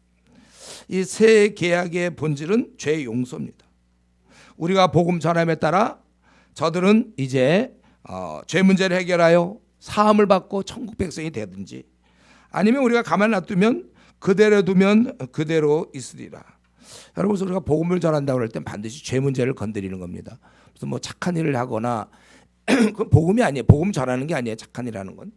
Speaker 1: 이 새 계약의 본질은 죄 용서입니다. 우리가 복음 전함에 따라 저들은 이제 죄 문제를 해결하여 사함을 받고 천국 백성이 되든지, 아니면 우리가 가만 놔두면 그대로 두면 그대로 있으리라. 여러분, 우리가 복음을 전한다고 할 땐 반드시 죄 문제를 건드리는 겁니다. 무슨 착한 일을 하거나 그건 복음이 아니에요. 복음 전하는 게 아니에요. 착한 일하는 건.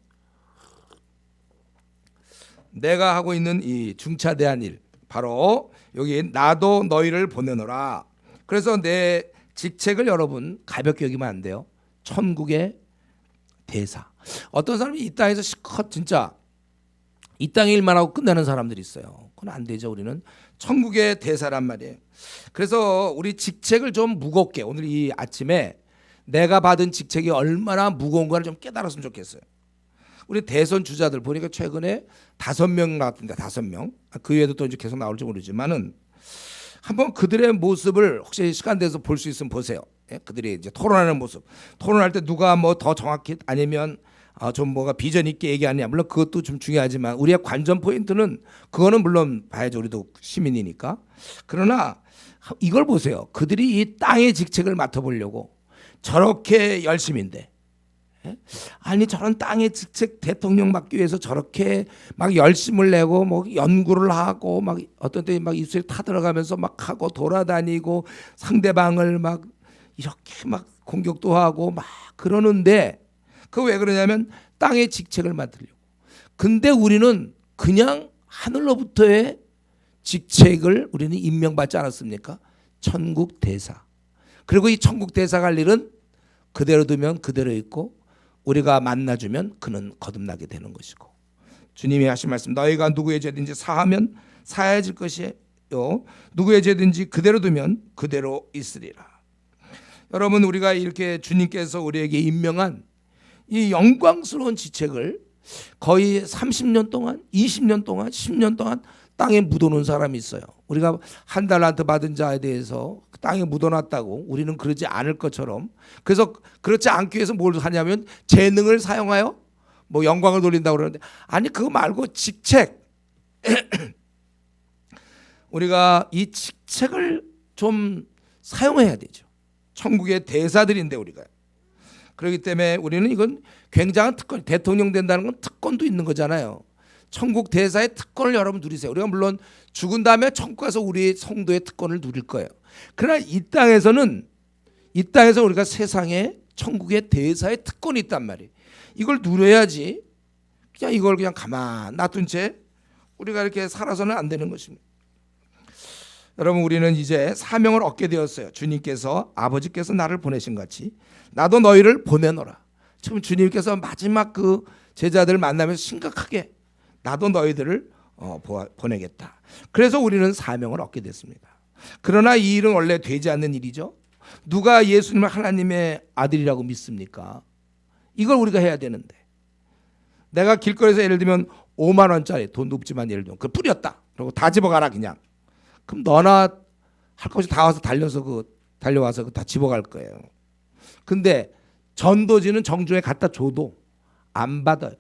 Speaker 1: 내가 하고 있는 이 중차대한 일, 바로 여기 나도 너희를 보내노라. 그래서 내 직책을 여러분 가볍게 여기면 안 돼요. 천국의 대사. 어떤 사람이 이 땅에서 실컷 진짜 이 땅의 일만 하고 끝내는 사람들이 있어요. 그건 안 되죠. 우리는 천국의 대사란 말이에요. 그래서 우리 직책을 좀 무겁게, 오늘 이 아침에 내가 받은 직책이 얼마나 무거운가를 좀 깨달았으면 좋겠어요. 우리 대선 주자들 보니까 최근에 5명 나왔던데, 5명. 그 외에도 또 이제 계속 나올지 모르지만은 한번 그들의 모습을 혹시 시간 돼서 볼 수 있으면 보세요. 예? 그들이 이제 토론하는 모습. 토론할 때 누가 뭐 더 정확히 아니면 좀 뭐가 비전 있게 얘기하냐, 물론 그것도 좀 중요하지만 우리의 관전 포인트는 그거는 물론 봐야죠. 우리도 시민이니까. 그러나 이걸 보세요. 그들이 이 땅의 직책을 맡아보려고 저렇게 열심인데, 아니 저런 땅의 직책 대통령 맡기 위해서 저렇게 막 열심을 내고 뭐 연구를 하고 막 어떤 때 막 입술에 타들어가면서 막 하고 돌아다니고 상대방을 막 이렇게 막 공격도 하고 막 그러는데, 그 왜 그러냐면 땅의 직책을 맡으려고. 근데 우리는 그냥 하늘로부터의 직책을 우리는 임명받지 않았습니까? 천국 대사. 그리고 이 천국 대사 갈 일은 그대로 두면 그대로 있고, 우리가 만나주면 그는 거듭나게 되는 것이고, 주님이 하신 말씀, 너희가 누구의 죄든지 사하면 사해질 것이요, 누구의 죄든지 그대로 두면 그대로 있으리라. 여러분, 우리가 이렇게 주님께서 우리에게 임명한 이 영광스러운 지책을 거의 30년 동안, 20년 동안, 10년 동안 땅에 묻어놓은 사람이 있어요. 우리가 한 달란트 받은 자에 대해서 땅에 묻어놨다고 우리는 그러지 않을 것처럼, 그래서 그렇지 않기 위해서 뭘 하냐면 재능을 사용하여 뭐 영광을 돌린다고 그러는데, 아니 그거 말고 직책 우리가 이 직책을 좀 사용해야 되죠. 천국의 대사들인데 우리가. 그렇기 때문에 우리는 이건 굉장한 특권, 대통령 된다는 건 특권도 있는 거잖아요. 천국 대사의 특권을 여러분 누리세요. 우리가 물론 죽은 다음에 천국 가서 우리 성도의 특권을 누릴 거예요. 그러나 이 땅에서 우리가 세상에 천국의 대사의 특권이 있단 말이에요. 이걸 누려야지. 그냥 이걸 그냥 가만 놔둔 채 우리가 이렇게 살아서는 안 되는 것입니다. 여러분, 우리는 이제 사명을 얻게 되었어요. 주님께서, 아버지께서 나를 보내신 같이 나도 너희를 보내노라. 지금 주님께서 마지막 그 제자들을 만나면서 심각하게 나도 너희들을 보내겠다. 그래서 우리는 사명을 얻게 됐습니다. 그러나 이 일은 원래 되지 않는 일이죠. 누가 예수님을 하나님의 아들이라고 믿습니까? 이걸 우리가 해야 되는데, 내가 길거리에서 예를 들면 5만 원짜리, 돈도 없지만 예를 들면 그 뿌렸다. 그리고 다 집어가라 그냥. 그럼 너나 할 것이 다 와서 달려와서 다 집어갈 거예요. 근데 전도지는 정중에 갖다 줘도 안 받아요.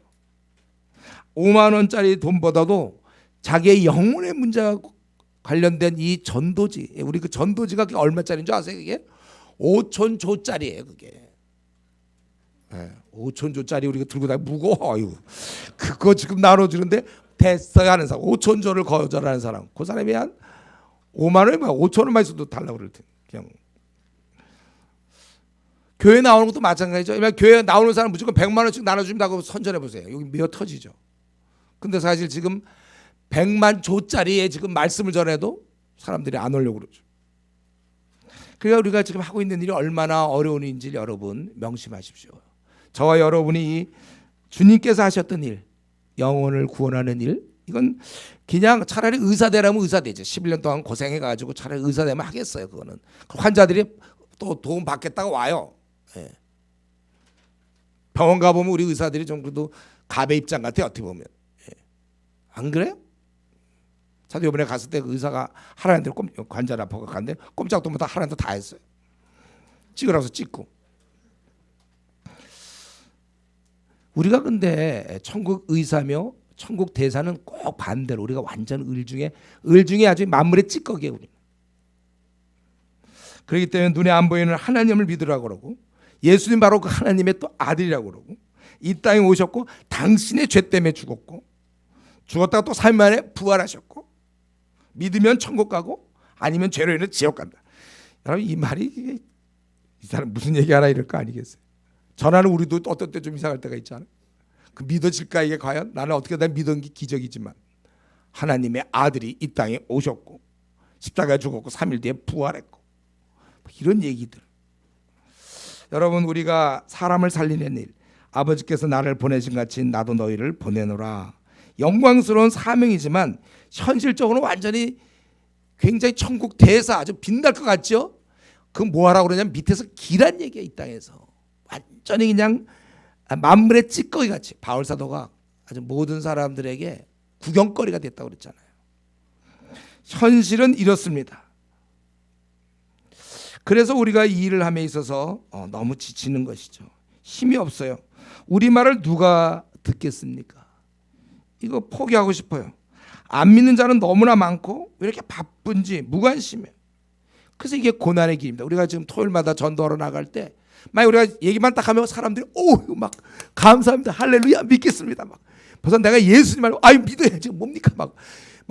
Speaker 1: 5만 원짜리 돈보다도 자기의 영혼의 문제와 관련된 이 전도지, 우리 그 전도지가 그게 얼마짜리인 줄 아세요? 그게 5천조짜리예요. 그게 5천조짜리 우리가 들고 다니 무거워. 아유, 그거 지금 나눠주는데 됐어요 하는 사람, 5천조를 거절하는 사람, 그 사람이 한 5만 원이면 5천 원만 있어도 달라고 그럴 텐데. 그냥 교회 나오는 것도 마찬가지죠. 교회 나오는 사람 무조건 100만 원씩 나눠준다고 선전해 보세요. 여기 미어 터지죠. 근데 사실 지금 100만 조짜리에 지금 말씀을 전해도 사람들이 안 오려고 그러죠. 그러니까 우리가 지금 하고 있는 일이 얼마나 어려운 일인지 여러분 명심하십시오. 저와 여러분이 주님께서 하셨던 일, 영혼을 구원하는 일, 이건 그냥 차라리 의사 되라면 의사 되죠. 11년 동안 고생해가지고 차라리 의사 되면 하겠어요. 그거는 환자들이 또 도움 받겠다고 와요. 예. 병원 가보면 우리 의사들이 좀 그래도 갑의 입장 같아요. 어떻게 보면. 예. 안 그래요? 저도 이번에 갔을 때 그 의사가 하라는 대로 관절 아파서 갔는데 꼼짝도 못하고 하라는 대로 다 했어요. 찍으라서 찍고. 우리가 근데 천국 의사며 천국 대사는 꼭 반대로 우리가 완전 을 중에 아주 만물의 찌꺼기예요. 우리. 그렇기 때문에 눈에 안 보이는 하나님을 믿으라고 그러고, 예수님 바로 그 하나님의 또 아들이라고 그러고, 이 땅에 오셨고 당신의 죄 때문에 죽었다가 또 3일 만에 부활하셨고, 믿으면 천국 가고 아니면 죄로 인해 지옥 간다. 여러분, 이 말이 이 사람 무슨 얘기하나 이럴 거 아니겠어요? 전하는 우리도 어떤 때 좀 이상할 때가 있잖아요. 그 믿어질까 이게 과연? 나는 어떻게 다 믿은 게 기적이지만 하나님의 아들이 이 땅에 오셨고 십자가에 죽었고 3일 뒤에 부활했고, 이런 얘기들. 여러분, 우리가 사람을 살리는 일, 아버지께서 나를 보내신 같이 나도 너희를 보내노라. 영광스러운 사명이지만 현실적으로는 완전히 굉장히 천국 대사 아주 빛날 것 같죠? 그 뭐하라고 그러냐면 밑에서 기란 얘기야. 이 땅에서 완전히 그냥 만물의 찌꺼기 같이 바울 사도가 아주 모든 사람들에게 구경거리가 됐다고 그랬잖아요. 현실은 이렇습니다. 그래서 우리가 이 일을 함에 있어서 너무 지치는 것이죠. 힘이 없어요. 우리 말을 누가 듣겠습니까? 이거 포기하고 싶어요. 안 믿는 자는 너무나 많고 왜 이렇게 바쁜지 무관심해. 그래서 이게 고난의 길입니다. 우리가 지금 토요일마다 전도하러 나갈 때 만약 우리가 얘기만 딱 하면 사람들이 오 막 감사합니다. 할렐루야 믿겠습니다. 막 벌써 내가 예수님 말고 아유 믿어야지 뭡니까 막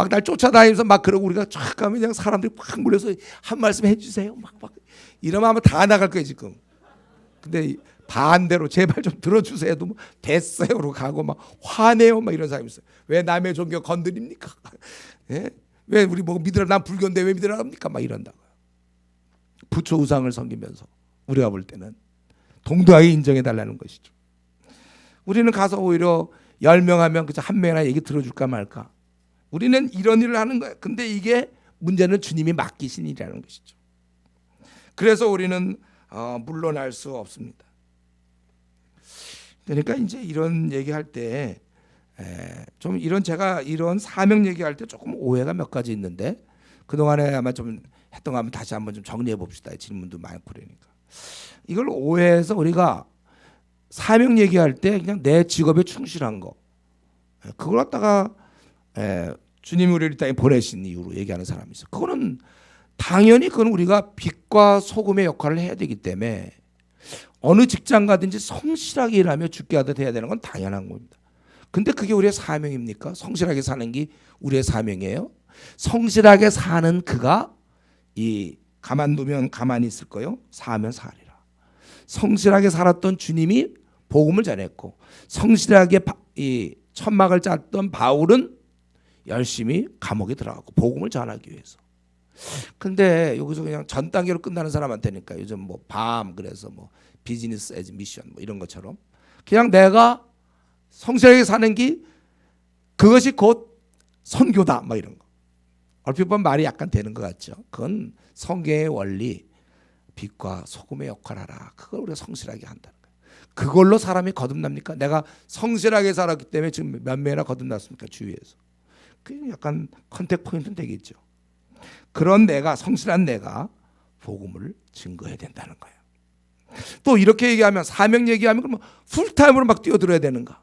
Speaker 1: 날 쫓아다니면서 막 그러고 우리가 쫙 가면 그냥 사람들이 확 몰려서 한 말씀 해주세요. 막 이러면 아마 다 나갈 거예요 지금. 근데 반대로 제발 좀 들어주세요도 뭐 됐어요로 가고 막 화내요 막 이런 사람이 있어요. 왜 남의 종교 건드립니까? 예? 왜 우리 뭐 믿으라 난 불교인데 왜 믿으라 합니까? 막 이런다고. 부처 우상을 섬기면서 우리가 볼 때는 동등하게 인정해 달라는 것이죠. 우리는 가서 오히려 10명 하면 그저 한 명이나 얘기 들어줄까 말까. 우리는 이런 일을 하는 거예요. 근데 이게 문제는 주님이 맡기신 일이라는 것이죠. 그래서 우리는 물러날 수 없습니다. 그러니까 이제 이런 얘기할 때 좀 제가 이런 사명 얘기할 때 조금 오해가 몇 가지 있는데 그동안에 아마 좀 했던 거 하면 다시 한번 좀 정리해 봅시다. 질문도 많고 그러니까. 이걸 오해해서 우리가 사명 얘기할 때 그냥 내 직업에 충실한 거 그걸 갖다가 주님이 우리를 이 땅에 보내신 이유로 얘기하는 사람이 있어요. 그거는 당연히 그건 우리가 빛과 소금의 역할을 해야 되기 때문에 어느 직장 가든지 성실하게 일하며 죽게 하듯 해야 되는 건 당연한 겁니다. 근데 그게 우리의 사명입니까? 성실하게 사는 게 우리의 사명이에요? 성실하게 사는 그가 이 가만두면 가만히 있을 거요. 사하면 사하리라. 성실하게 살았던 주님이 복음을 전했고 성실하게 이 천막을 짰던 바울은 열심히 감옥에 들어가고 복음을 전하기 위해서. 근데 여기서 그냥 전 단계로 끝나는 사람한테니까 요즘 뭐 밤 그래서 뭐 비즈니스 에즈 미션 뭐 이런 것처럼 그냥 내가 성실하게 사는 게 그것이 곧 선교다 막 이런 거. 얼핏 보면 말이 약간 되는 것 같죠. 그건 성경의 원리 빛과 소금의 역할을 하라. 그걸 우리가 성실하게 한다는 거예요. 그걸로 사람이 거듭납니까? 내가 성실하게 살았기 때문에 지금 몇 명이나 거듭났습니까? 주위에서. 그게 약간 컨택 포인트는 되겠죠. 그런 내가 성실한 내가 복음을 증거해야 된다는 거예요. 또 이렇게 얘기하면 사명 얘기하면 그러면 풀타임으로 막 뛰어들어야 되는가?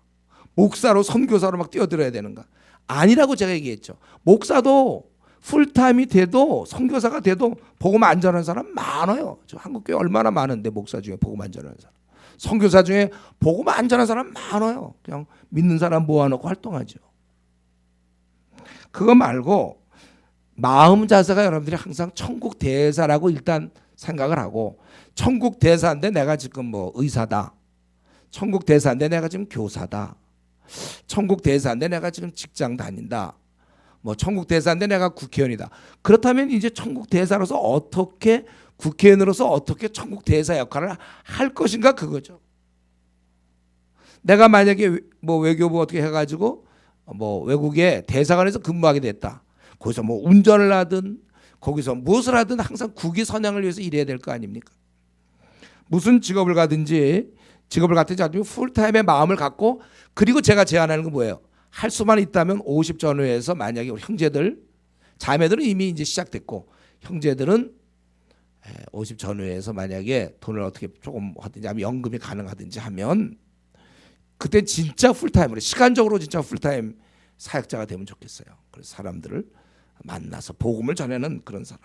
Speaker 1: 목사로 선교사로 막 뛰어들어야 되는가? 아니라고 제가 얘기했죠. 목사도 풀타임이 돼도 선교사가 돼도 복음 안 전하는 사람 많아요. 저 한국교회 얼마나 많은데 목사 중에 복음 안 전하는 사람. 선교사 중에 복음 안 전하는 사람 많아요. 그냥 믿는 사람 모아놓고 활동하죠. 그거 말고 마음 자세가 여러분들이 항상 천국 대사라고 일단 생각을 하고 천국 대사인데 내가 지금 뭐 의사다. 천국 대사인데 내가 지금 교사다. 천국 대사인데 내가 지금 직장 다닌다. 뭐 천국 대사인데 내가 국회의원이다. 그렇다면 이제 천국 대사로서 어떻게 국회의원으로서 어떻게 천국 대사 역할을 할 것인가 그거죠. 내가 만약에 뭐 외교부 어떻게 해가지고 뭐 외국에 대사관에서 근무하게 됐다. 거기서 뭐 운전을 하든 거기서 무엇을 하든 항상 국위 선양을 위해서 일해야 될 거 아닙니까? 무슨 직업을 가든지 아니면 풀타임의 마음을 갖고 그리고 제가 제안하는 건 뭐예요? 할 수만 있다면 50 전후에서 만약에 우리 형제들 자매들은 이미 이제 시작됐고 형제들은 50 전후에서 만약에 돈을 어떻게 조금 하든지 아니면 연금이 가능하든지 하면 그때 진짜 풀타임으로 시간적으로 진짜 풀타임 사역자가 되면 좋겠어요. 그래서 사람들을 만나서 복음을 전하는 그런 사람.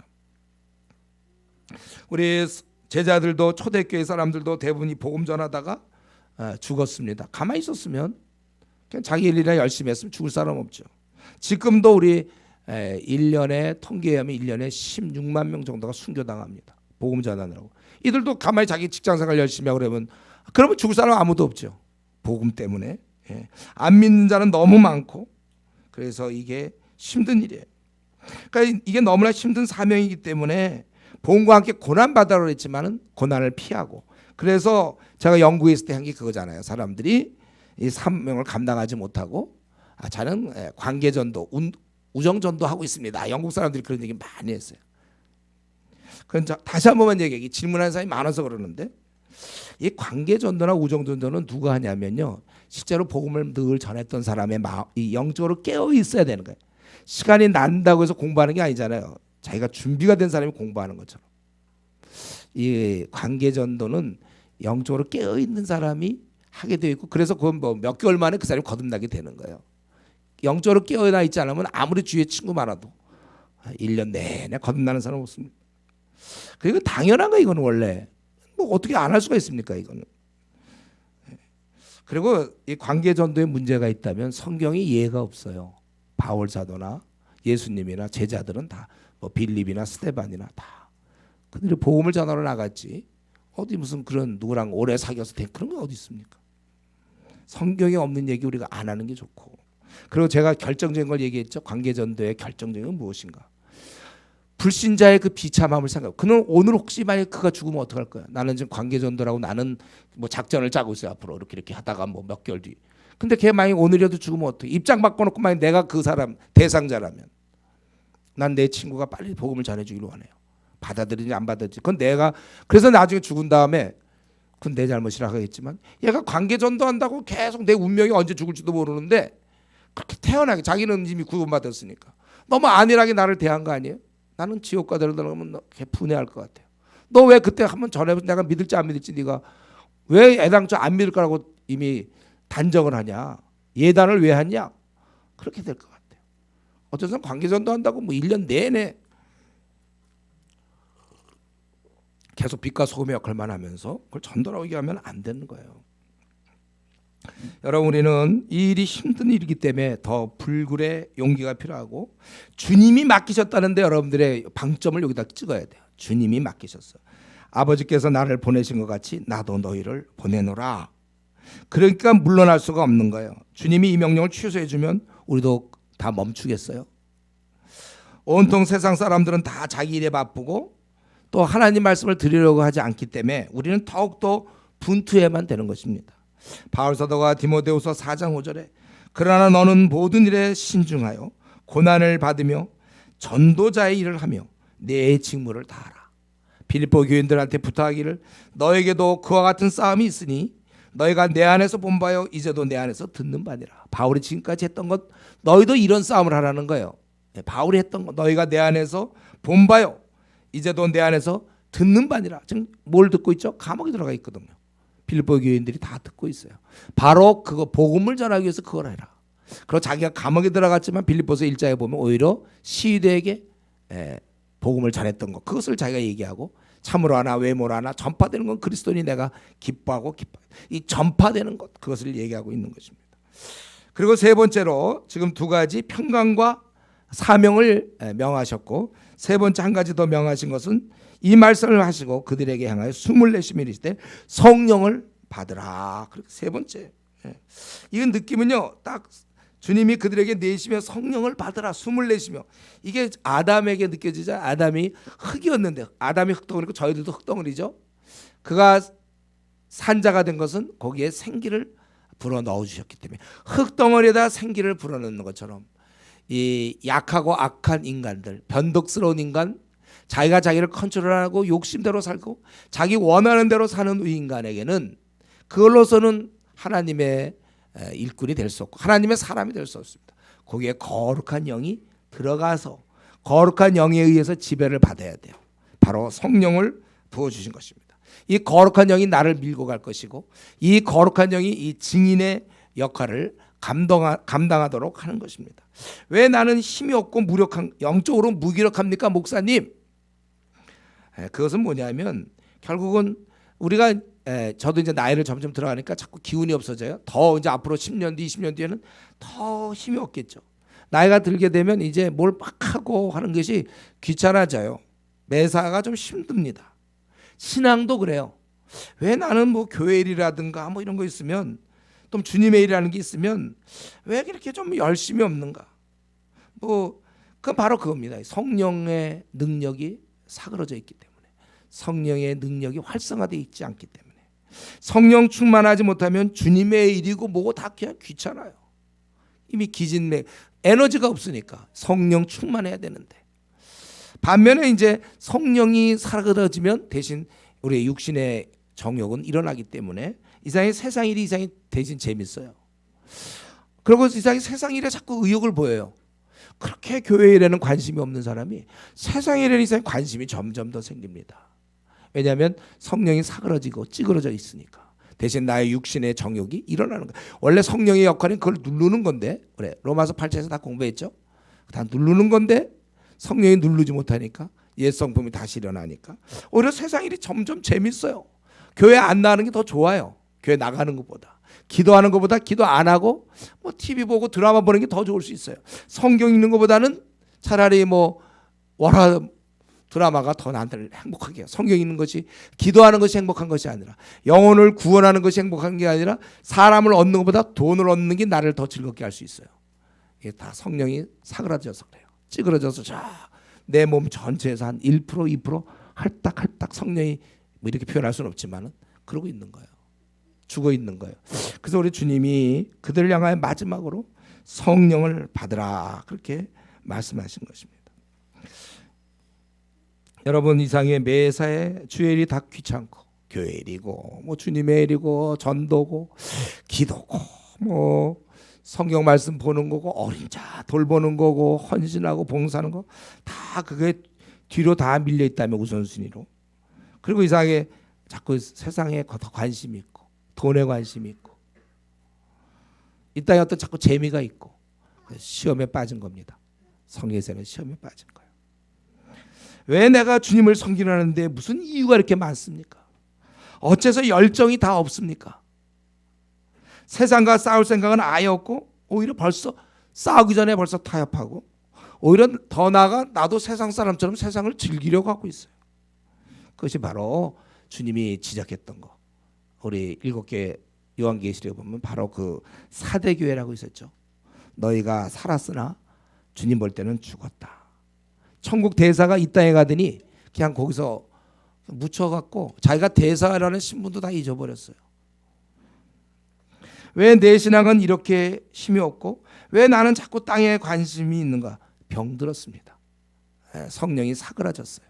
Speaker 1: 우리 제자들도 초대교회 사람들도 대부분이 복음 전하다가 죽었습니다. 가만히 있었으면 그냥 자기 일이나 열심히 했으면 죽을 사람 없죠. 지금도 우리 1년에 통계하면 1년에 16만 명 정도가 순교당합니다. 복음 전하느라고. 이들도 가만히 자기 직장생활 열심히 하고 그러면 죽을 사람 아무도 없죠. 복음 때문에. 안 믿는 자는 너무 많고 그래서 이게 힘든 일이에요. 그러니까 이게 너무나 힘든 사명이기 때문에 복음과 함께 고난받으라고 했지만은 고난을 피하고 그래서 제가 연구했을 때 한 게 그거잖아요. 사람들이 이 사명을 감당하지 못하고 저는 관계전도, 우정전도 하고 있습니다. 영국 사람들이 그런 얘기 많이 했어요. 그건 다시 한 번만 얘기해. 질문하는 사람이 많아서 그러는데 이 관계전도나 우정전도는 누가 하냐면요, 실제로 복음을 늘 전했던 사람의 마음, 이 영적으로 깨어 있어야 되는 거예요. 시간이 난다고 해서 공부하는 게 아니잖아요. 자기가 준비가 된 사람이 공부하는 것처럼 이 관계전도는 영적으로 깨어 있는 사람이 하게 되어 있고, 그래서 그건 뭐 몇 개월 만에 그 사람이 거듭나게 되는 거예요. 영적으로 깨어나 있지 않으면 아무리 주위에 친구 많아도 1년 내내 거듭나는 사람 없습니다. 그리고 당연한 거, 이거는 원래 뭐 어떻게 안 할 수가 있습니까, 이거는. 그리고 이 관계 전도에 문제가 있다면 성경이 이해가 없어요. 바울 사도나 예수님이나 제자들은 다 뭐 빌립이나 스데반이나 다 그들이 복음을 전하러 나갔지, 어디 무슨 그런 누구랑 오래 사귀어서 된 그런 게 어디 있습니까? 성경에 없는 얘기 우리가 안 하는 게 좋고. 그리고 제가 결정적인 걸 얘기했죠. 관계 전도의 결정적인 건 무엇인가? 불신자의 그 비참함을 생각. 그는 오늘 혹시 만약 그가 죽으면 어떡할 거야? 나는 지금 관계 전도라고 나는 뭐 작전을 짜고 있어요. 앞으로 이렇게 하다가 뭐 몇 개월 뒤. 근데 걔 만약 오늘이라도 죽으면 어떡해? 입장 바꿔놓고 만약 내가 그 사람 대상자라면 난 내 친구가 빨리 복음을 전해주기로 하네요. 받아들이지 안 받아들이지 그건 내가. 그래서 나중에 죽은 다음에 그건 내 잘못이라 하겠지만 얘가 관계 전도한다고 계속 내 운명이 언제 죽을지도 모르는데 그렇게 태연하게, 자기는 이미 구원받았으니까 너무 안일하게 나를 대한 거 아니에요? 나는 지옥 가더라도 너무 분해할 것 같아요. 너 왜 그때 한번 전해서 내가 믿을지 안 믿을지 네가 왜 애당초 안 믿을 거라고 이미 단정을 하냐? 예단을 왜 하냐? 그렇게 될 것 같아요. 어쩌면 관계전도 한다고 뭐 1년 내내 계속 빛과 소금의 역할만 하면서 그걸 전도라고 얘기하면 안 되는 거예요. 여러분, 우리는 이 일이 힘든 일이기 때문에 더 불굴의 용기가 필요하고, 주님이 맡기셨다는데 여러분들의 방점을 여기다 찍어야 돼요. 주님이 맡기셨어. 아버지께서 나를 보내신 것 같이 나도 너희를 보내노라. 그러니까 물러날 수가 없는 거예요. 주님이 이 명령을 취소해 주면 우리도 다 멈추겠어요? 온통 세상 사람들은 다 자기 일에 바쁘고 또 하나님 말씀을 드리려고 하지 않기 때문에 우리는 더욱더 분투해야만 되는 것입니다. 바울 사도가 디모데후서 4장 5절에 그러나 너는 모든 일에 신중하여 고난을 받으며 전도자의 일을 하며 내 직무를 다하라. 빌립보 교인들한테 부탁하기를 너에게도 그와 같은 싸움이 있으니 너희가 내 안에서 본 바요 이제도 내 안에서 듣는 바니라. 바울이 지금까지 했던 것 너희도 이런 싸움을 하라는 거예요. 바울이 했던 것 너희가 내 안에서 본 바요 이제도 내 안에서 듣는 바니라. 지금 뭘 듣고 있죠? 감옥에 들어가 있거든요. 빌립보 교인들이 다 듣고 있어요. 바로 그거 복음을 전하기 위해서 그걸 해라. 그리고 자기가 감옥에 들어갔지만 빌립보서 1장에 보면 오히려 시위대에게 복음을 전했던 것, 그것을 자기가 얘기하고 참으로 하나 외모로 하나 전파되는 건 그리스도니 내가 기뻐하고 이 전파되는 것, 그것을 얘기하고 있는 것입니다. 그리고 세 번째로 지금 두 가지 평강과 사명을 명하셨고, 세 번째 한 가지 더 명하신 것은 이 말씀을 하시고 그들에게 향하여 숨을 내쉬며 이르시되 성령을 받으라. 그렇게 세 번째. 이건 느낌은요, 딱 주님이 그들에게 내쉬며 성령을 받으라, 숨을 내쉬며. 이게 아담에게 느껴지자. 아담이 흙이었는데, 아담이 흙덩어리고 저희들도 흙덩어리죠. 그가 산자가 된 것은 거기에 생기를 불어 넣어주셨기 때문에, 흙덩어리에다 생기를 불어넣는 것처럼 이 약하고 악한 인간들, 변덕스러운 인간, 자기가 자기를 컨트롤하고 욕심대로 살고 자기 원하는 대로 사는 인간에게는 그걸로서는 하나님의 일꾼이 될 수 없고 하나님의 사람이 될 수 없습니다. 거기에 거룩한 영이 들어가서 거룩한 영에 의해서 지배를 받아야 돼요. 바로 성령을 부어주신 것입니다. 이 거룩한 영이 나를 밀고 갈 것이고 이 거룩한 영이 이 증인의 역할을 감당하도록 하는 것입니다. 왜 나는 힘이 없고 무력한, 영적으로 무기력합니까, 목사님? 그것은 뭐냐면 결국은 우리가 저도 이제 나이를 점점 들어가니까 자꾸 기운이 없어져요. 더 이제 앞으로 10년 뒤, 20년 뒤에는 더 힘이 없겠죠. 나이가 들게 되면 이제 뭘 막 하고 하는 것이 귀찮아져요. 매사가 좀 힘듭니다. 신앙도 그래요. 왜 나는 뭐 교회 일이라든가 뭐 이런 거 있으면, 또 주님의 일이라는 게 있으면 왜 이렇게 좀 열심히 없는가? 뭐 그건 바로 그겁니다. 성령의 능력이 사그러져 있기 때문에, 성령의 능력이 활성화되어 있지 않기 때문에, 성령 충만하지 못하면 주님의 일이고 뭐고 다 그냥 귀찮아요. 이미 기진맥 에너지가 없으니까 성령 충만해야 되는데, 반면에 이제 성령이 사그라지면 대신 우리의 육신의 정욕은 일어나기 때문에 이상하게 세상 일이 이상하게 대신 재밌어요. 그리고 이상하게 세상 일에 자꾸 의욕을 보여요. 그렇게 교회 일에는 관심이 없는 사람이 세상 일에 이상하게 관심이 점점 더 생깁니다. 왜냐하면 성령이 사그러지고 찌그러져 있으니까. 대신 나의 육신의 정욕이 일어나는 거예요. 원래 성령의 역할은 그걸 누르는 건데, 그래 로마서 8장에서 다 공부했죠. 다 누르는 건데 성령이 누르지 못하니까 옛 성품이 다시 일어나니까 오히려 세상 일이 점점 재밌어요. 교회 안 나가는 게 더 좋아요. 교회 나가는 것보다. 기도하는 것보다 기도 안 하고 뭐 TV 보고 드라마 보는 게 더 좋을 수 있어요. 성경 읽는 것보다는 차라리 뭐 월화 드라마가 더 나를 행복하게 해요. 성경 읽는 것이, 기도하는 것이 행복한 것이 아니라, 영혼을 구원하는 것이 행복한 게 아니라 사람을 얻는 것보다 돈을 얻는 게 나를 더 즐겁게 할 수 있어요. 이게 다 성령이 사그라져서 그래요. 찌그러져서 내 몸 전체에서 한 1%, 2% 할딱할딱 성령이 뭐 이렇게 표현할 수는 없지만은 그러고 있는 거예요. 죽어 있는 거예요. 그래서 우리 주님이 그들을 향하여 마지막으로 성령을 받으라 그렇게 말씀하신 것입니다. 여러분, 이상의 매사에 주의 일이 다 귀찮고 교회 일이고 뭐 주님의 일이고 전도고 기도고 뭐 성경 말씀 보는 거고 어린 자 돌보는 거고 헌신하고 봉사하는 거 다 그게 뒤로 다 밀려 있다면 우선순위로. 그리고 이상하게 자꾸 세상에 더 관심이 있고 돈에 관심이 있고 이 땅에 어떤 자꾸 재미가 있고 시험에 빠진 겁니다. 성경에서는 시험에 빠진 거예요. 왜 내가 주님을 섬기려는데 무슨 이유가 이렇게 많습니까? 어째서 열정이 다 없습니까? 세상과 싸울 생각은 아예 없고 오히려 벌써 싸우기 전에 벌써 타협하고 오히려 더 나아가 나도 세상 사람처럼 세상을 즐기려고 하고 있어요. 그것이 바로 주님이 지적했던 거. 우리 7개 요한계시록에 보면 바로 그 사대교회라고 있었죠. 너희가 살았으나 주님 볼 때는 죽었다. 천국 대사가 이 땅에 가더니 그냥 거기서 묻혀갖고 자기가 대사라는 신분도 다 잊어버렸어요. 왜 내 신앙은 이렇게 힘이 없고 왜 나는 자꾸 땅에 관심이 있는가? 병들었습니다. 성령이 사그라졌어요.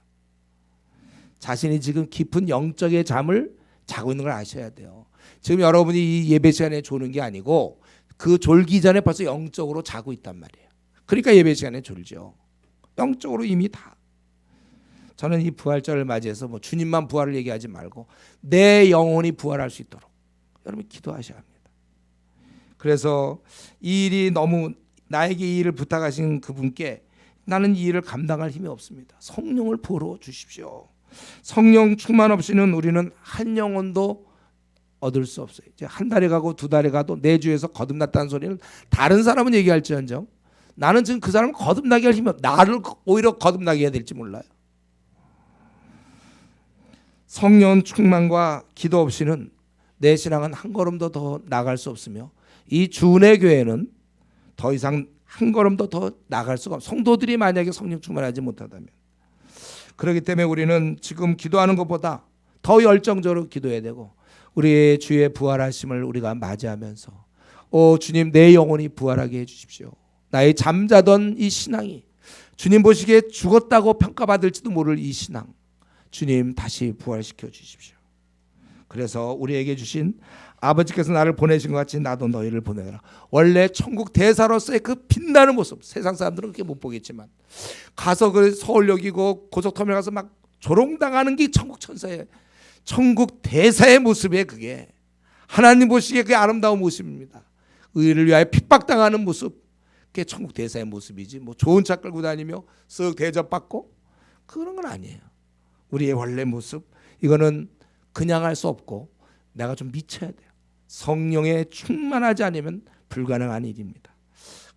Speaker 1: 자신이 지금 깊은 영적의 잠을 자고 있는 걸 아셔야 돼요. 지금 여러분이 이 예배 시간에 조는 게 아니고 그 졸기 전에 벌써 영적으로 자고 있단 말이에요. 그러니까 예배 시간에 졸죠. 영적으로 이미 다. 저는 이 부활절을 맞이해서 뭐 주님만 부활을 얘기하지 말고 내 영혼이 부활할 수 있도록 여러분 기도하셔야 합니다. 그래서 이 일이 너무 나에게 이 일을 부탁하신 그분께 나는 이 일을 감당할 힘이 없습니다. 성령을 부어 주십시오. 성령 충만 없이는 우리는 한 영혼도 얻을 수 없어요. 이제 한 달에 가고 두 달에 가도 내 주에서 거듭났다는 소리는 다른 사람은 얘기할지언정 나는 지금 그 사람을 거듭나게 할 힘이 없어. 나를 오히려 거듭나게 해야 될지 몰라요. 성령 충만과 기도 없이는 내 신앙은 한 걸음도 더 나갈 수 없으며 이 주은혜 교회는 더 이상 한 걸음도 더 나갈 수가 없어요. 성도들이 만약에 성령 충만하지 못하다면. 그렇기 때문에 우리는 지금 기도하는 것보다 더 열정적으로 기도해야 되고 우리의 주의 부활하심을 우리가 맞이하면서 주님 내 영혼이 부활하게 해주십시오. 나의 잠자던 이 신앙이 주님 보시기에 죽었다고 평가받을지도 모를 이 신앙 주님 다시 부활시켜 주십시오. 그래서 우리에게 주신 아버지께서 나를 보내신 것 같이 나도 너희를 보내라. 원래 천국 대사로서의 그 빛나는 모습 세상 사람들은 그렇게 못 보겠지만 가서 그 서울역이고 고속터미널 가서 막 조롱당하는 게 천국 천사의 천국 대사의 모습에 그게 하나님 보시기에 그게 아름다운 모습입니다. 의를 위하여 핍박당하는 모습 그게 천국 대사의 모습이지 뭐 좋은 차 끌고 다니며 쓱 대접받고 그런 건 아니에요. 우리의 원래 모습 이거는 그냥 할 수 없고 내가 좀 미쳐야 돼요. 성령에 충만하지 않으면 불가능한 일입니다.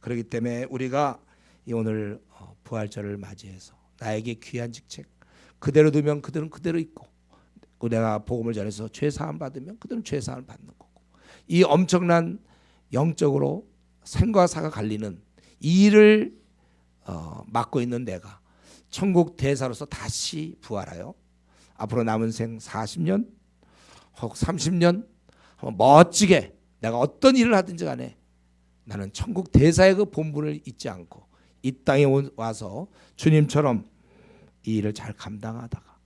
Speaker 1: 그렇기 때문에 우리가 오늘 부활절을 맞이해서 나에게 귀한 직책 그대로 두면 그들은 그대로 있고 내가 복음을 전해서 죄사함 받으면 그들은 죄사함을 받는 거고 이 엄청난 영적으로 생과 사가 갈리는 이 일을 맡고 있는 내가 천국 대사로서 다시 부활하여 앞으로 남은 생 40년 혹 30년 멋지게 내가 어떤 일을 하든지 간에 나는 천국 대사의 그 본분을 잊지 않고 이 땅에 와서 주님처럼 이 일을 잘 감당하다가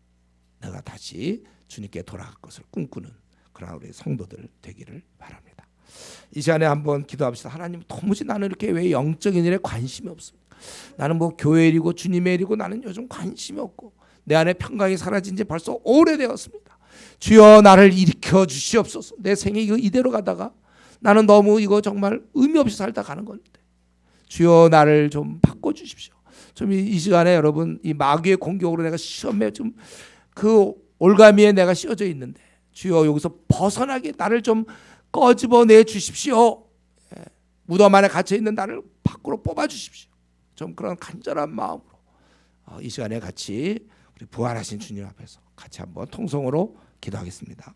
Speaker 1: 내가 다시 주님께 돌아갈 것을 꿈꾸는 그런 우리 성도들 되기를 바랍니다. 이 시간에 한번 기도합시다. 하나님, 도무지 나는 이렇게 왜 영적인 일에 관심이 없습니다. 나는 뭐 교회 일이고 주님의 일이고 나는 요즘 관심이 없고 내 안에 평강이 사라진 지 벌써 오래되었습니다. 주여 나를 일으켜 주시옵소서. 내 생이 이대로 가다가 나는 너무 이거 정말 의미 없이 살다 가는 건데 주여 나를 좀 바꿔주십시오. 좀 이 시간에 여러분 이 마귀의 공격으로 내가 시험에 좀 그 올가미에 내가 씌어져 있는데 주여 여기서 벗어나게 나를 좀 꺼집어내 주십시오. 무덤 안에 갇혀 있는 나를 밖으로 뽑아 주십시오. 좀 그런 간절한 마음으로 이 시간에 같이 우리 부활하신 주님 앞에서 같이 한번 통성으로 기도하겠습니다.